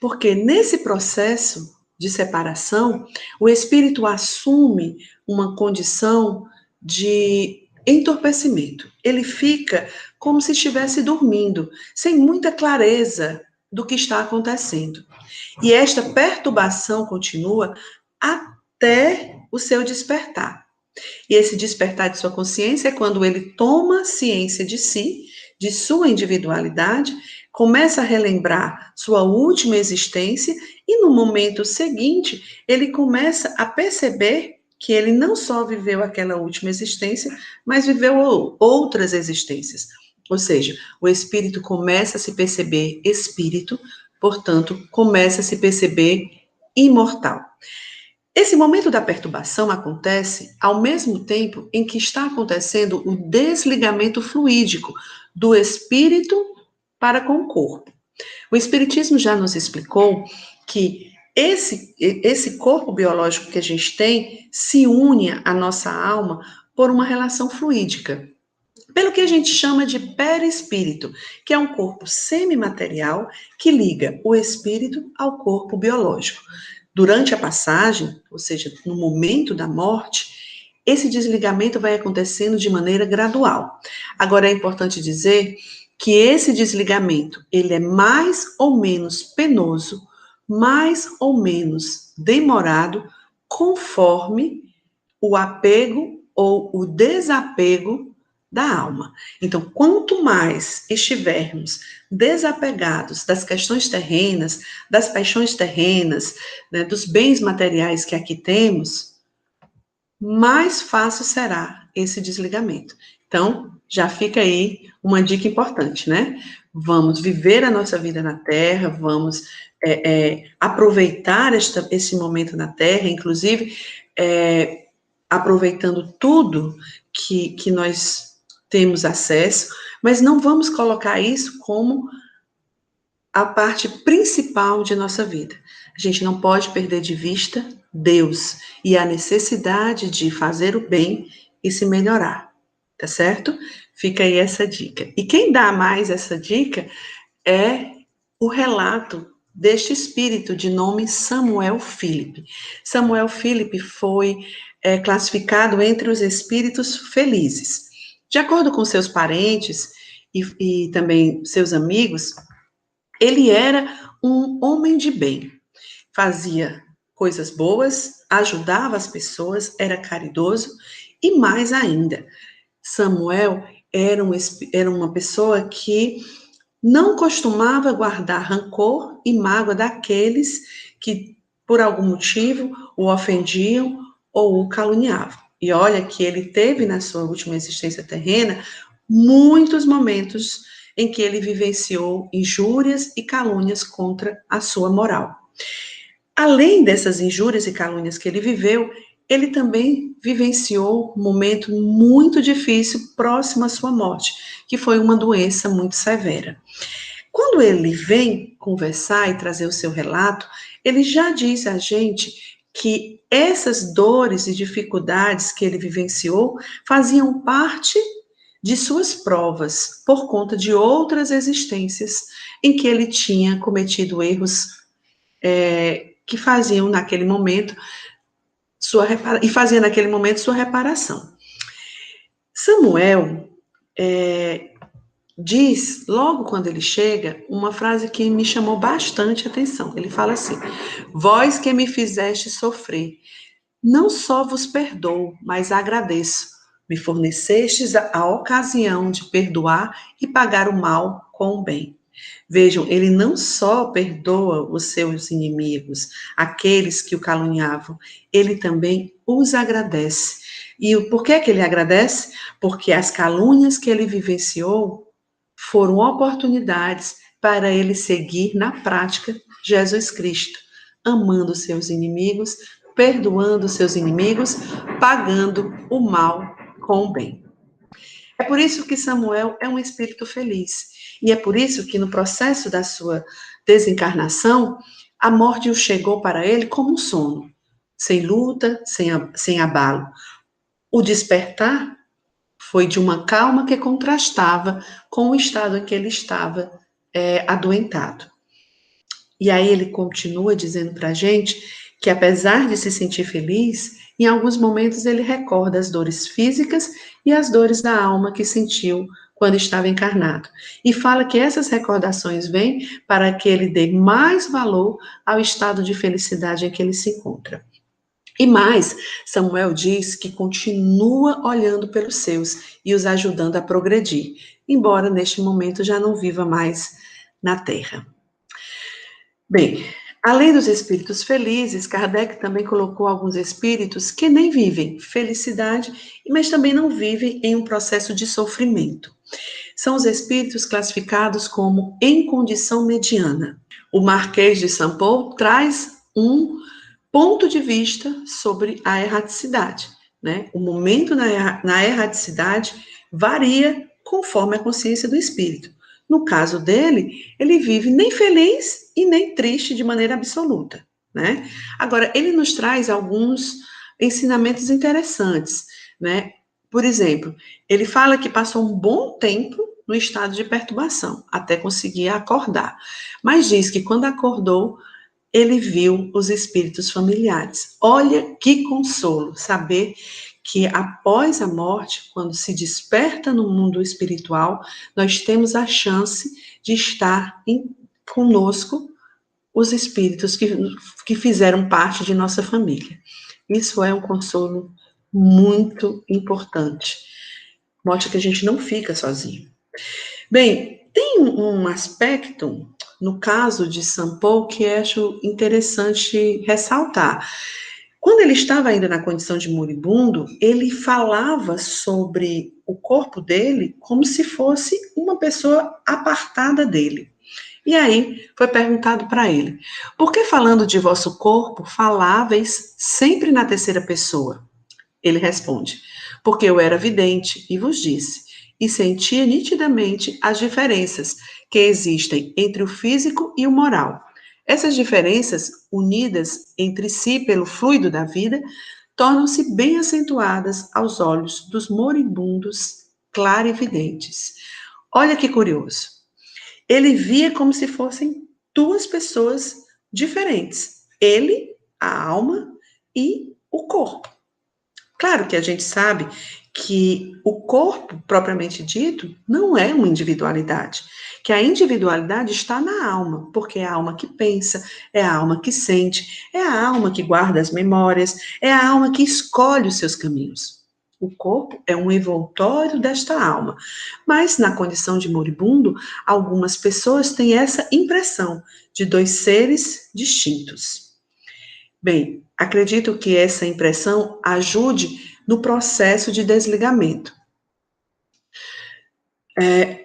porque nesse processo de separação, o espírito assume uma condição de entorpecimento. Ele fica como se estivesse dormindo, sem muita clareza do que está acontecendo. E esta perturbação continua até o seu despertar. E esse despertar de sua consciência é quando ele toma ciência de si, de sua individualidade, começa a relembrar sua última existência e no momento seguinte ele começa a perceber que ele não só viveu aquela última existência, mas viveu outras existências. Ou seja, o espírito começa a se perceber espírito, portanto, começa a se perceber imortal. Esse momento da perturbação acontece ao mesmo tempo em que está acontecendo o desligamento fluídico do espírito para com o corpo. O Espiritismo já nos explicou que esse corpo biológico que a gente tem se une à nossa alma por uma relação fluídica, pelo que a gente chama de perispírito, que é um corpo semimaterial que liga o espírito ao corpo biológico. Durante a passagem, ou seja, no momento da morte, esse desligamento vai acontecendo de maneira gradual. Agora, é importante dizer que esse desligamento, ele é mais ou menos penoso, mais ou menos demorado, conforme o apego ou o desapego da alma. Então, quanto mais estivermos desapegados das questões terrenas, das paixões terrenas, né, dos bens materiais que aqui temos, mais fácil será esse desligamento. Então, já fica aí uma dica importante, né? Vamos viver a nossa vida na Terra, vamos aproveitar esse momento na Terra, inclusive aproveitando tudo que nós temos acesso, mas não vamos colocar isso como a parte principal de nossa vida. A gente não pode perder de vista Deus e a necessidade de fazer o bem e se melhorar, tá certo? Fica aí essa dica. E quem dá mais essa dica é o relato deste espírito de nome Samuel Philip. Samuel Philip foi classificado entre os espíritos felizes. De acordo com seus parentes e também seus amigos, ele era um homem de bem, fazia coisas boas, ajudava as pessoas, era caridoso e mais ainda, Samuel era uma pessoa que não costumava guardar rancor e mágoa daqueles que, por algum motivo, o ofendiam ou o caluniavam. E olha que ele teve, na sua última existência terrena, muitos momentos em que ele vivenciou injúrias e calúnias contra a sua moral. Além dessas injúrias e calúnias que ele viveu, ele também vivenciou um momento muito difícil próximo à sua morte, que foi uma doença muito severa. Quando ele vem conversar e trazer o seu relato, ele já diz a gente que essas dores e dificuldades que ele vivenciou faziam parte de suas provas, por conta de outras existências em que ele tinha cometido erros que faziam naquele momento fazia naquele momento sua reparação. Samuel diz, logo quando ele chega, uma frase que me chamou bastante atenção. Ele fala assim: vós que me fizeste sofrer, não só vos perdoo, mas agradeço. Me fornecestes a ocasião de perdoar e pagar o mal com o bem. Vejam, ele não só perdoa os seus inimigos, aqueles que o caluniavam, ele também os agradece. E por que ele agradece? Porque as calúnias que ele vivenciou foram oportunidades para ele seguir na prática Jesus Cristo, amando seus inimigos, perdoando seus inimigos, pagando o mal com o bem. É por isso que Samuel é um espírito feliz. E é por isso que no processo da sua desencarnação, a morte o chegou para ele como um sono, sem luta, sem abalo. O despertar foi de uma calma que contrastava com o estado em que ele estava adoentado. E aí ele continua dizendo para a gente que, apesar de se sentir feliz, em alguns momentos ele recorda as dores físicas e as dores da alma que sentiu quando estava encarnado. E fala que essas recordações vêm para que ele dê mais valor ao estado de felicidade em que ele se encontra. E mais, Samuel diz que continua olhando pelos seus e os ajudando a progredir, embora neste momento já não viva mais na Terra. Bem, além dos espíritos felizes, Kardec também colocou alguns espíritos que nem vivem felicidade, mas também não vivem em um processo de sofrimento. São os espíritos classificados como em condição mediana. O Marquês de Saint Paul traz um ponto de vista sobre a erraticidade, né? O momento na erraticidade varia conforme a consciência do espírito. No caso dele, ele vive nem feliz e nem triste de maneira absoluta, né? Agora, ele nos traz alguns ensinamentos interessantes, né? Por exemplo, ele fala que passou um bom tempo no estado de perturbação, até conseguir acordar. Mas diz que quando acordou, ele viu os espíritos familiares. Olha que consolo saber que após a morte, quando se desperta no mundo espiritual, nós temos a chance de estar conosco os espíritos que fizeram parte de nossa família. Isso é um consolo muito importante. mostra que a gente não fica sozinho. Bem, tem um aspecto, no caso de São Paulo, que acho interessante ressaltar. Quando ele estava ainda na condição de moribundo, ele falava sobre o corpo dele como se fosse uma pessoa apartada dele. E aí foi perguntado para ele: por que falando de vosso corpo faláveis sempre na terceira pessoa? Ele responde: porque eu era vidente e vos disse, e sentia nitidamente as diferenças que existem entre o físico e o moral. Essas diferenças, unidas entre si pelo fluido da vida, tornam-se bem acentuadas aos olhos dos moribundos clarividentes. Olha que curioso. Ele via como se fossem duas pessoas diferentes. Ele, a alma, e o corpo. Claro que a gente sabe que o corpo, propriamente dito, não é uma individualidade. Que a individualidade está na alma, porque é a alma que pensa, é a alma que sente, é a alma que guarda as memórias, é a alma que escolhe os seus caminhos. O corpo é um envoltório desta alma. Mas, na condição de moribundo, algumas pessoas têm essa impressão de dois seres distintos. Bem, acredito que essa impressão ajude no processo de desligamento.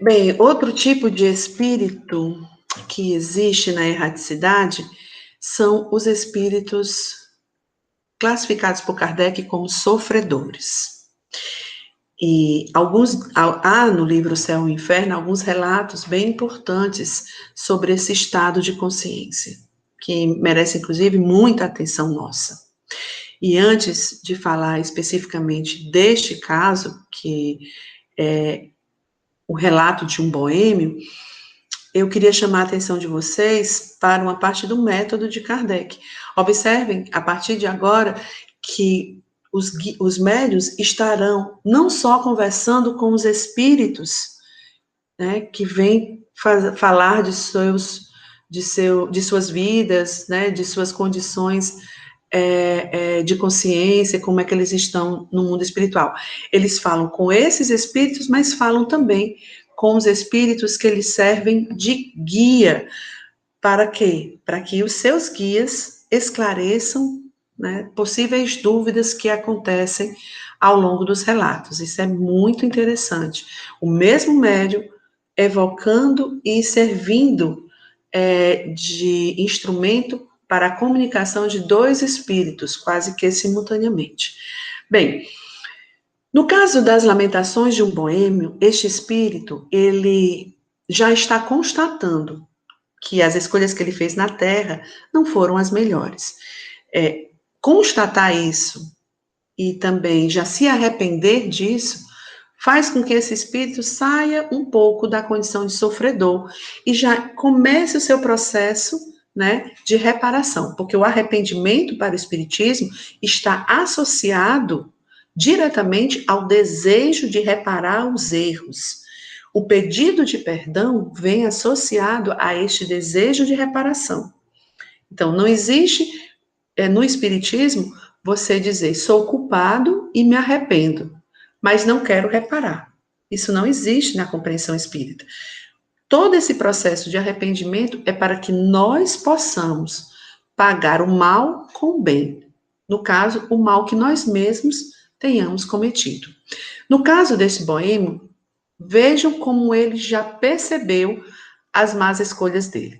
Bem, outro tipo de espírito que existe na erraticidade são os espíritos classificados por Kardec como sofredores. E há no livro Céu e Inferno alguns relatos bem importantes sobre esse estado de consciência, que merece, inclusive, muita atenção nossa. E antes de falar especificamente deste caso, que é o relato de um boêmio, eu queria chamar a atenção de vocês para uma parte do método de Kardec. Observem, a partir de agora, que os médiuns estarão não só conversando com os espíritos, né, que vêm falar de suas vidas, né, de suas condições de consciência, como é que eles estão no mundo espiritual. Eles falam com esses espíritos, mas falam também com os espíritos que eles servem de guia. Para quê? Para que os seus guias esclareçam, né, possíveis dúvidas que acontecem ao longo dos relatos. Isso é muito interessante. O mesmo médium evocando e servindo de instrumento para a comunicação de dois espíritos, quase que simultaneamente. Bem, no caso das lamentações de um boêmio, este espírito, ele já está constatando que as escolhas que ele fez na Terra não foram as melhores. Constatar isso e também já se arrepender disso, faz com que esse espírito saia um pouco da condição de sofredor e já comece o seu processo, né, de reparação, porque o arrependimento para o espiritismo está associado diretamente ao desejo de reparar os erros. O pedido de perdão vem associado a este desejo de reparação. Então, não existe no espiritismo você dizer, sou culpado e me arrependo, mas não quero reparar. Isso não existe na compreensão espírita. Todo esse processo de arrependimento é para que nós possamos pagar o mal com o bem. No caso, o mal que nós mesmos tenhamos cometido. No caso desse boêmio, vejam como ele já percebeu as más escolhas dele.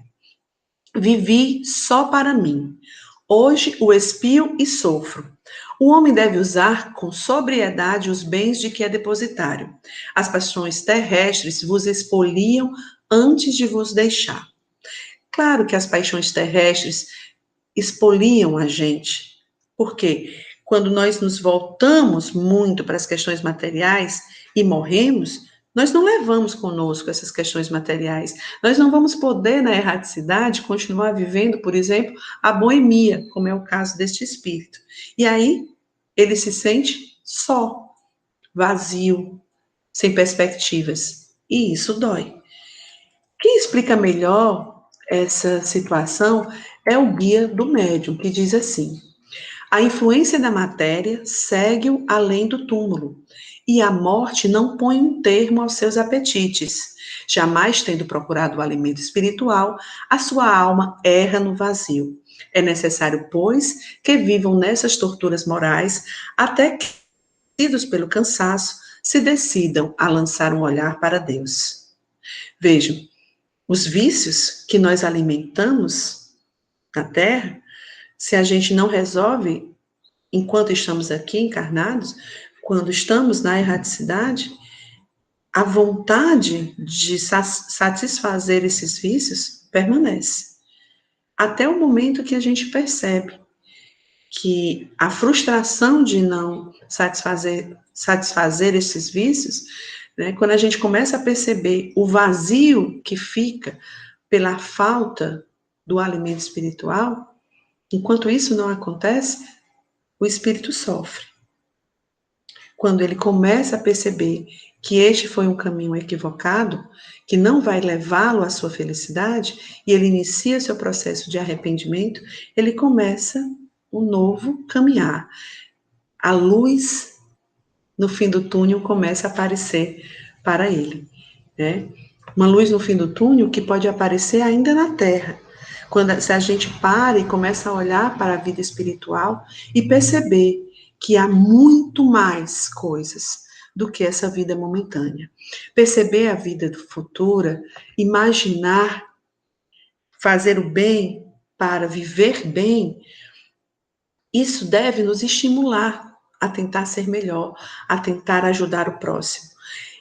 Vivi só para mim. Hoje o expio e sofro. O homem deve usar com sobriedade os bens de que é depositário. As paixões terrestres vos expoliam antes de vos deixar. Claro que as paixões terrestres expoliam a gente. Por quê? Quando nós nos voltamos muito para as questões materiais e morremos, nós não levamos conosco essas questões materiais. Nós não vamos poder, na erraticidade, continuar vivendo, por exemplo, a boemia, como é o caso deste espírito. E aí, ele se sente só, vazio, sem perspectivas. E isso dói. Quem explica melhor essa situação é o guia do médium, que diz assim: a influência da matéria segue-o além do túmulo, e a morte não põe um termo aos seus apetites. Jamais tendo procurado o alimento espiritual, a sua alma erra no vazio. É necessário, pois, que vivam nessas torturas morais até que, vencidos pelo cansaço, se decidam a lançar um olhar para Deus. Vejam, os vícios que nós alimentamos na Terra, se a gente não resolve enquanto estamos aqui encarnados, quando estamos na erraticidade, a vontade de satisfazer esses vícios permanece. Até o momento que a gente percebe que a frustração de não satisfazer esses vícios, né, quando a gente começa a perceber o vazio que fica pela falta do alimento espiritual, enquanto isso não acontece, o espírito sofre. Quando ele começa a perceber que este foi um caminho equivocado, que não vai levá-lo à sua felicidade, e ele inicia seu processo de arrependimento, ele começa um novo caminhar. A luz no fim do túnel começa a aparecer para ele, né? Uma luz no fim do túnel que pode aparecer ainda na Terra. Se a gente para e começa a olhar para a vida espiritual e perceber que há muito mais coisas do que essa vida momentânea. Perceber a vida futura, imaginar, fazer o bem para viver bem, isso deve nos estimular a tentar ser melhor, a tentar ajudar o próximo.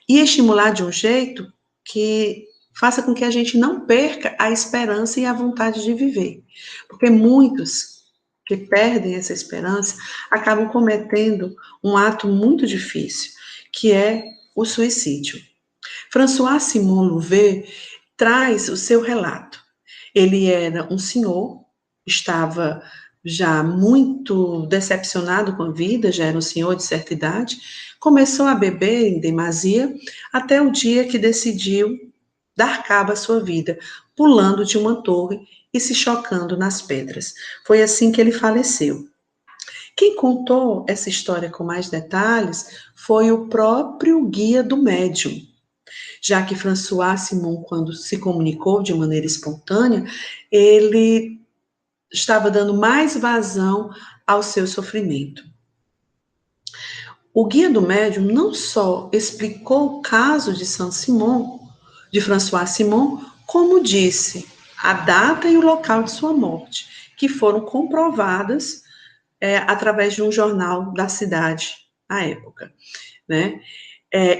E estimular de um jeito que faça com que a gente não perca a esperança e a vontade de viver. Porque muitos que perdem essa esperança acabam cometendo um ato muito difícil, que é o suicídio. François Simon Louvet traz o seu relato. Ele era um senhor, estava já muito decepcionado com a vida, já era um senhor de certa idade, começou a beber em demasia até o dia que decidiu dar cabo à sua vida, pulando de uma torre e se chocando nas pedras. Foi assim que ele faleceu. Quem contou essa história com mais detalhes foi o próprio guia do médium, já que François Simon, quando se comunicou de maneira espontânea, ele estava dando mais vazão ao seu sofrimento. O guia do médium não só explicou o caso de Saint-Simon, de François Simon, como disse a data e o local de sua morte, que foram comprovadas através de um jornal da cidade à época, né?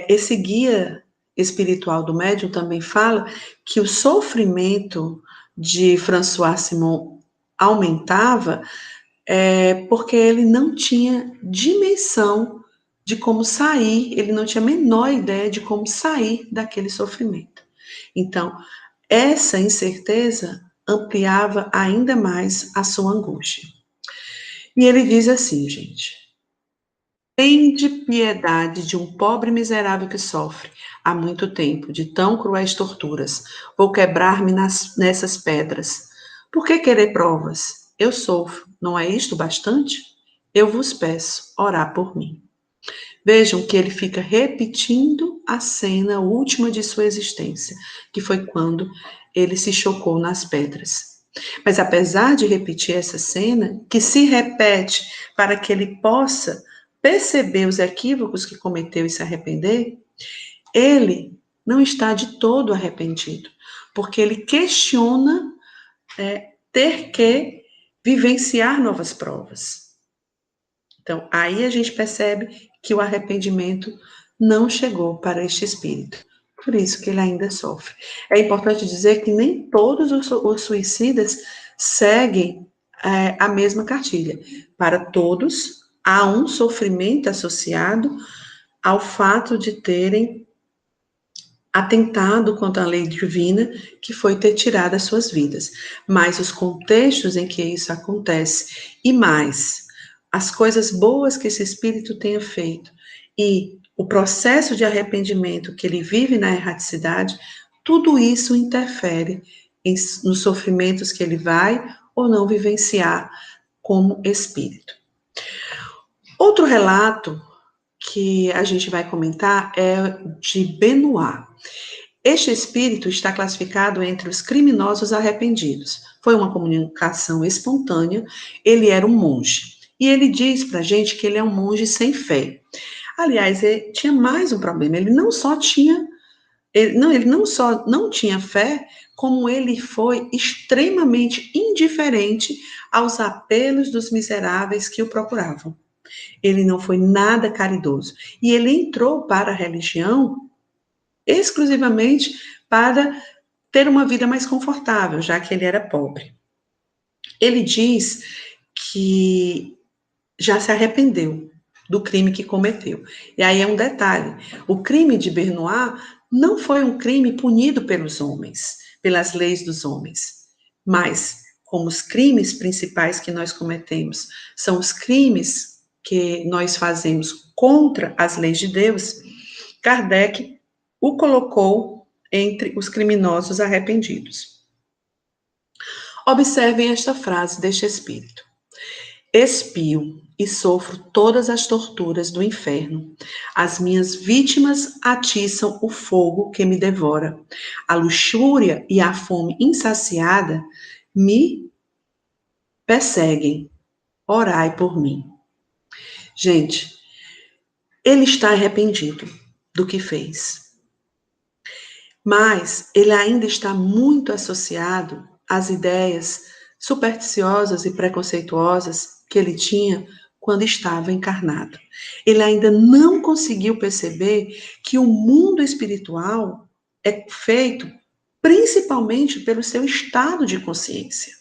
Esse guia espiritual do médium também fala que o sofrimento de François Simon aumentava porque ele não tinha dimensão de como sair, ele não tinha a menor ideia de como sair daquele sofrimento. Então, essa incerteza ampliava ainda mais a sua angústia. E ele diz assim, gente: tende piedade de um pobre miserável que sofre há muito tempo de tão cruéis torturas. Vou quebrar-me nessas pedras. Por que querer provas? Eu sofro, não é isto bastante? Eu vos peço, orar por mim. Vejam que ele fica repetindo a cena última de sua existência, que foi quando ele se chocou nas pedras. Mas apesar de repetir essa cena, que se repete para que ele possa perceber os equívocos que cometeu e se arrepender, ele não está de todo arrependido, porque ele questiona ter que vivenciar novas provas. Então, aí a gente percebe que o arrependimento não chegou para este espírito. Por isso que ele ainda sofre. É importante dizer que nem todos os suicidas seguem a mesma cartilha. Para todos, há um sofrimento associado ao fato de terem atentado contra a lei divina, que foi ter tirado as suas vidas. Mas os contextos em que isso acontece, e mais, as coisas boas que esse espírito tenha feito, e o processo de arrependimento que ele vive na erraticidade, tudo isso interfere nos sofrimentos que ele vai ou não vivenciar como espírito. Outro relato que a gente vai comentar é de Benoit. Este espírito está classificado entre os criminosos arrependidos. Foi uma comunicação espontânea, ele era um monge. E ele diz pra gente que ele é um monge sem fé. Aliás, ele tinha mais um problema, ele não só não tinha fé, como ele foi extremamente indiferente aos apelos dos miseráveis que o procuravam. Ele não foi nada caridoso. E ele entrou para a religião exclusivamente para ter uma vida mais confortável, já que ele era pobre. Ele diz que já se arrependeu do crime que cometeu. E aí é um detalhe: o crime de Benoit não foi um crime punido pelos homens, pelas leis dos homens, mas como os crimes principais que nós cometemos são os crimes que nós fazemos contra as leis de Deus, Kardec o colocou entre os criminosos arrependidos. Observem esta frase deste espírito: expio e sofro todas as torturas do inferno. As minhas vítimas atiçam o fogo que me devora. A luxúria e a fome insaciada me perseguem. Orai por mim. Gente, ele está arrependido do que fez. Mas ele ainda está muito associado às ideias supersticiosas e preconceituosas que ele tinha quando estava encarnado. Ele ainda não conseguiu perceber que o mundo espiritual é feito principalmente pelo seu estado de consciência.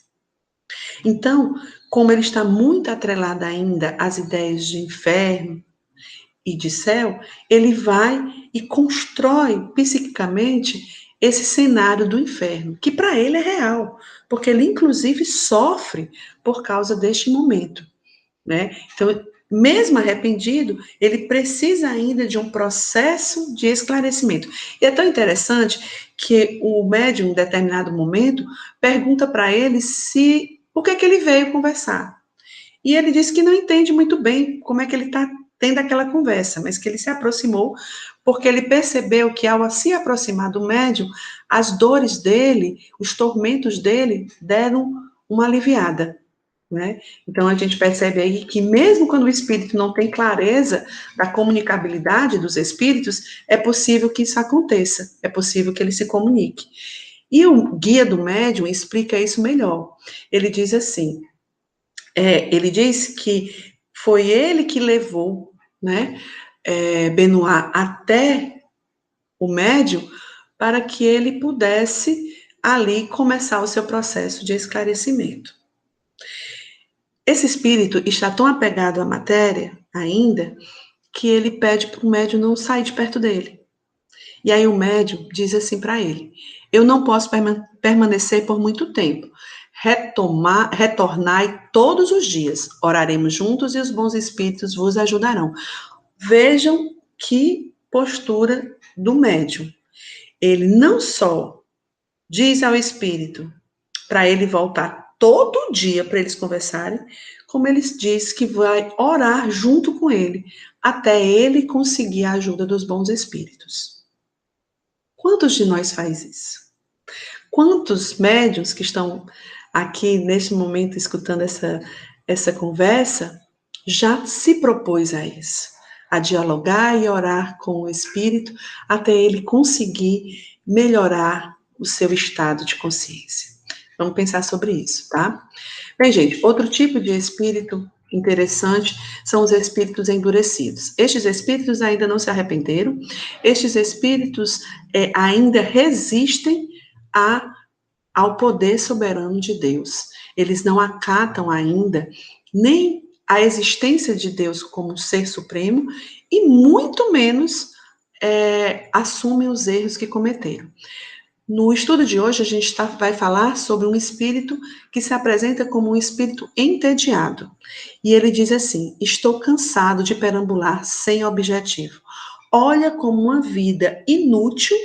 Então, como ele está muito atrelado ainda às ideias de inferno e de céu, ele vai e constrói psiquicamente esse cenário do inferno, que para ele é real, porque ele inclusive sofre por causa deste momento, né? Então, mesmo arrependido, ele precisa ainda de um processo de esclarecimento. E é tão interessante que o médium, em determinado momento, pergunta para ele se por que ele veio conversar. E ele disse que não entende muito bem como é que ele está tendo aquela conversa, mas que ele se aproximou porque ele percebeu que ao se aproximar do médium, as dores dele, os tormentos dele deram uma aliviada, né? Então a gente percebe aí que mesmo quando o espírito não tem clareza da comunicabilidade dos espíritos, é possível que isso aconteça, é possível que ele se comunique. E o guia do médium explica isso melhor. Ele diz assim, ele diz que foi ele que levou, né, Benoit até o médium para que ele pudesse ali começar o seu processo de esclarecimento. Esse espírito está tão apegado à matéria ainda que ele pede para o médium não sair de perto dele. E aí o médium diz assim para ele: eu não posso permanecer por muito tempo. Retornai todos os dias, oraremos juntos e os bons espíritos vos ajudarão. Vejam que postura do médium. Ele não só diz ao espírito para ele voltar todo dia para eles conversarem, como ele diz que vai orar junto com ele, até ele conseguir a ajuda dos bons espíritos. Quantos de nós faz isso? Quantos médiuns que estão aqui neste momento escutando essa conversa já se propôs a isso, a dialogar e orar com o espírito até ele conseguir melhorar o seu estado de consciência? Vamos pensar sobre isso, tá? Bem, gente, outro tipo de espírito interessante são os espíritos endurecidos. Estes espíritos ainda não se arrependeram, estes espíritos ainda resistem ao poder soberano de Deus. Eles não acatam ainda nem a existência de Deus como um ser supremo e muito menos assumem os erros que cometeram. No estudo de hoje, a gente vai falar sobre um espírito que se apresenta como um espírito entediado. E ele diz assim: estou cansado de perambular sem objetivo. Olha como uma vida inútil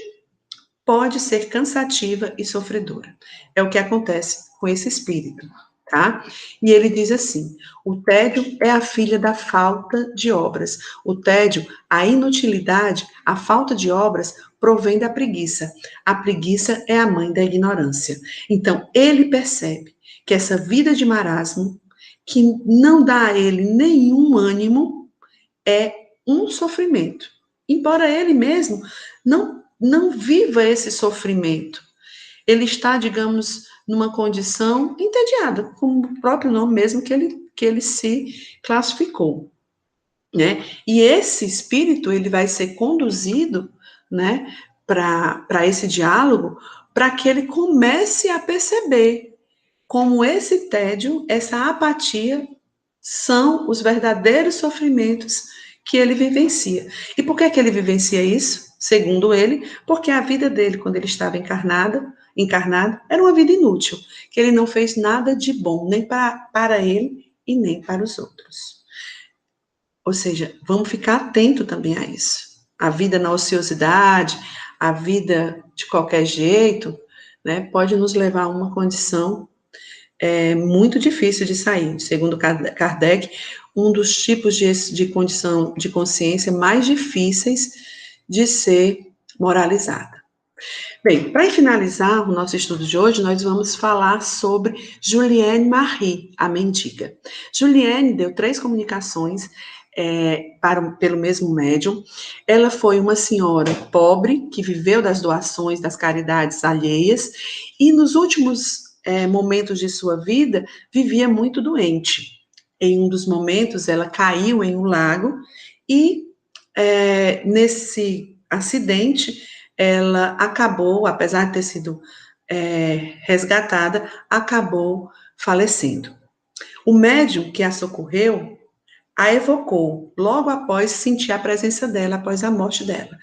pode ser cansativa e sofredora. É o que acontece com esse espírito. tá? E ele diz assim: o tédio é a filha da falta de obras. O tédio, a inutilidade, a falta de obras provém da preguiça. A preguiça é a mãe da ignorância. Então, ele percebe que essa vida de marasmo, que não dá a ele nenhum ânimo, é um sofrimento. Embora ele mesmo não viva esse sofrimento, ele está, digamos, numa condição entediada, como o próprio nome mesmo que ele se classificou, né? E esse espírito, ele vai ser conduzido, né, para esse diálogo, para que ele comece a perceber como esse tédio, essa apatia, são os verdadeiros sofrimentos que ele vivencia. E por que ele vivencia isso? Segundo ele, porque a vida dele, quando ele estava encarnado, era uma vida inútil, que ele não fez nada de bom, nem para ele e nem para os outros. Ou seja, vamos ficar atento também a isso. A vida na ociosidade, a vida de qualquer jeito, né, pode nos levar a uma condição muito difícil de sair. Segundo Kardec, um dos tipos de condição de consciência mais difíceis de ser moralizada. Bem, para finalizar o nosso estudo de hoje, nós vamos falar sobre Juliane Marie, a mendiga. Juliane deu 3 comunicações pelo mesmo médium. Ela foi uma senhora pobre, que viveu das doações, das caridades alheias, e nos últimos momentos de sua vida, vivia muito doente. Em um dos momentos, ela caiu em um lago e, nesse acidente, ela acabou, apesar de ter sido resgatada, acabou falecendo. O médium que a socorreu a evocou logo após sentir a presença dela, após a morte dela.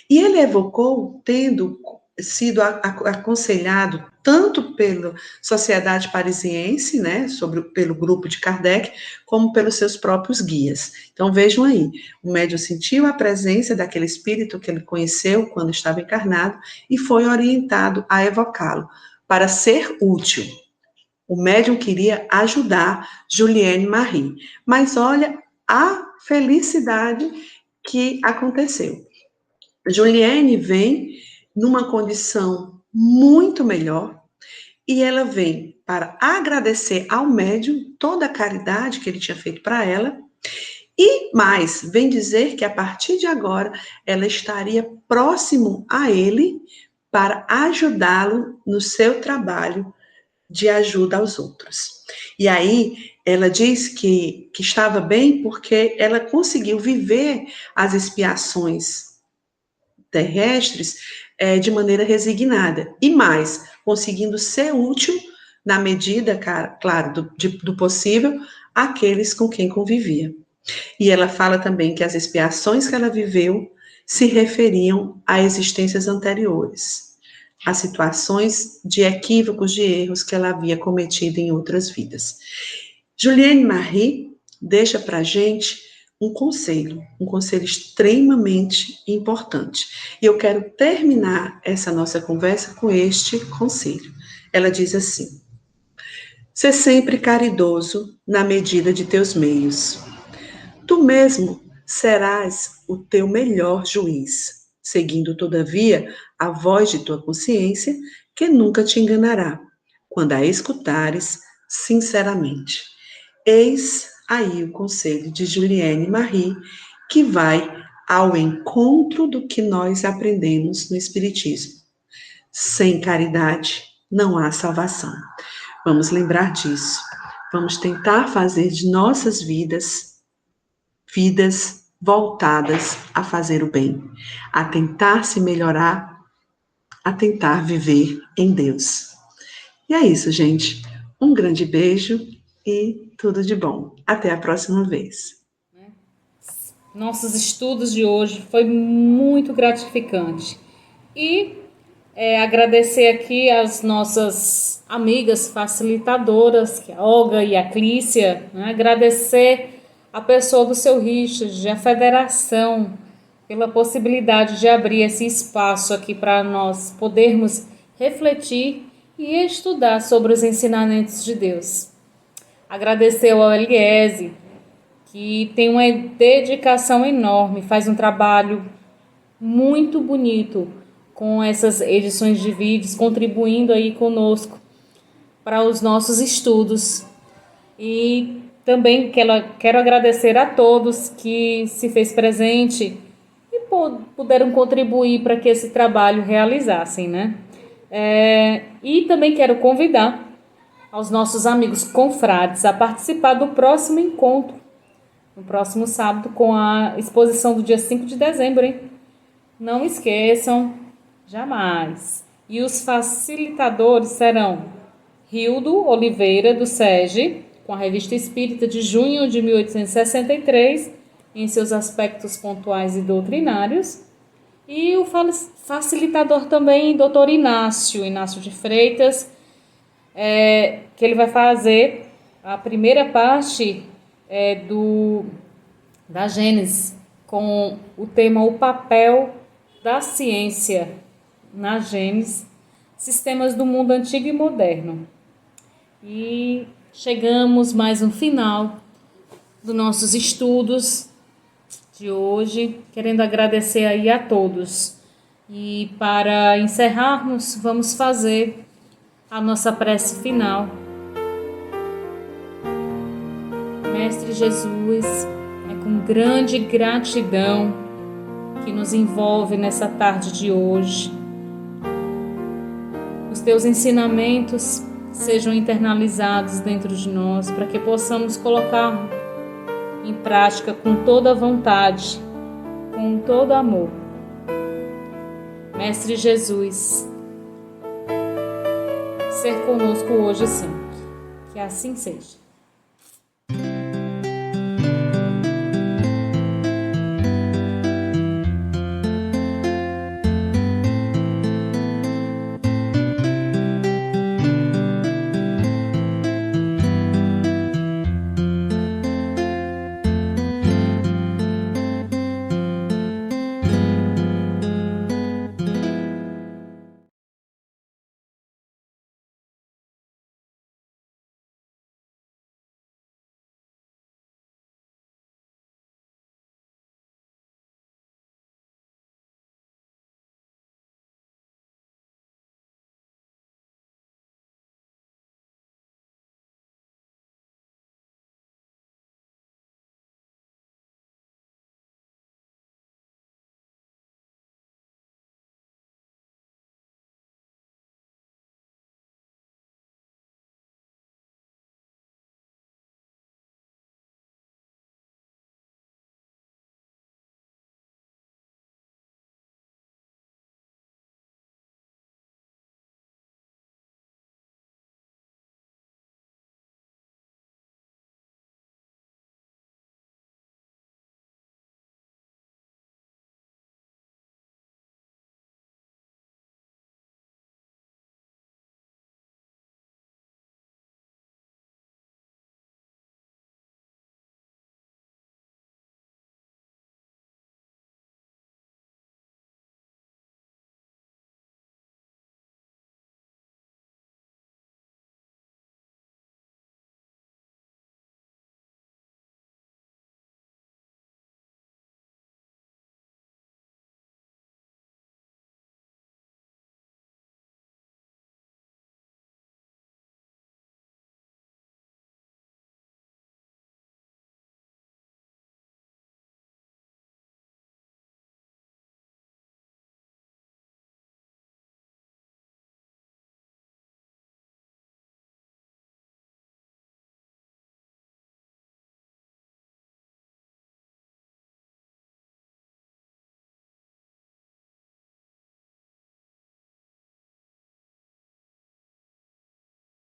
E ele evocou tendo sido aconselhado tanto pela Sociedade Parisiense, né, pelo grupo de Kardec, como pelos seus próprios guias. Então, vejam aí, o médium sentiu a presença daquele espírito que ele conheceu quando estava encarnado e foi orientado a evocá-lo, para ser útil. O médium queria ajudar Juliane Marie, mas olha a felicidade que aconteceu. Juliane vem numa condição muito melhor e ela vem para agradecer ao médium toda a caridade que ele tinha feito para ela e mais, vem dizer que a partir de agora ela estaria próximo a ele para ajudá-lo no seu trabalho de ajuda aos outros. E aí ela diz que estava bem porque ela conseguiu viver as expiações terrestres de maneira resignada. E mais, conseguindo ser útil na medida, claro, do possível, àqueles com quem convivia. E ela fala também que as expiações que ela viveu se referiam a existências anteriores, a situações de equívocos, de erros que ela havia cometido em outras vidas. Juliane Marie deixa para a gente um conselho extremamente importante. E eu quero terminar essa nossa conversa com este conselho. Ela diz assim: "Sê sempre caridoso na medida de teus meios. Tu mesmo serás o teu melhor juiz, seguindo, todavia, a voz de tua consciência, que nunca te enganará, quando a escutares sinceramente." Eis aí o conselho de Juliane Marie, que vai ao encontro do que nós aprendemos no Espiritismo. Sem caridade não há salvação. Vamos lembrar disso. Vamos tentar fazer de nossas vidas voltadas a fazer o bem, a tentar se melhorar, a tentar viver em Deus. E é isso, gente. Um grande beijo e tudo de bom. Até a próxima vez. Nossos estudos de hoje foi muito gratificante. E agradecer aqui às nossas amigas facilitadoras, que é a Olga e a Clícia, né? Agradecer a pessoa do seu Richard, a federação, pela possibilidade de abrir esse espaço aqui para nós podermos refletir e estudar sobre os ensinamentos de Deus. Agradecer ao Eliese, que tem uma dedicação enorme, faz um trabalho muito bonito com essas edições de vídeos, contribuindo aí conosco para os nossos estudos. E também quero agradecer a todos que se fez presente e puderam contribuir para que esse trabalho realizassem, né? E também quero convidar aos nossos amigos confrades a participar do próximo encontro, no próximo sábado, com a exposição do dia 5 de dezembro, hein? Não esqueçam, jamais. E os facilitadores serão Rildo Oliveira, do SEGE, com a Revista Espírita de junho de 1863, em seus aspectos pontuais e doutrinários. E o facilitador também, Dr. Inácio de Freitas, que ele vai fazer a primeira parte da Gênese, com o tema O Papel da Ciência na Gênese, Sistemas do Mundo Antigo e Moderno. E chegamos mais um final dos nossos estudos de hoje, querendo agradecer aí a todos. E para encerrarmos, vamos fazer a nossa prece final. Mestre Jesus, é com grande gratidão que nos envolve nessa tarde de hoje. Os teus ensinamentos sejam internalizados dentro de nós, para que possamos colocar em prática com toda a vontade, com todo amor. Mestre Jesus, ser conosco hoje e sempre. Que assim seja.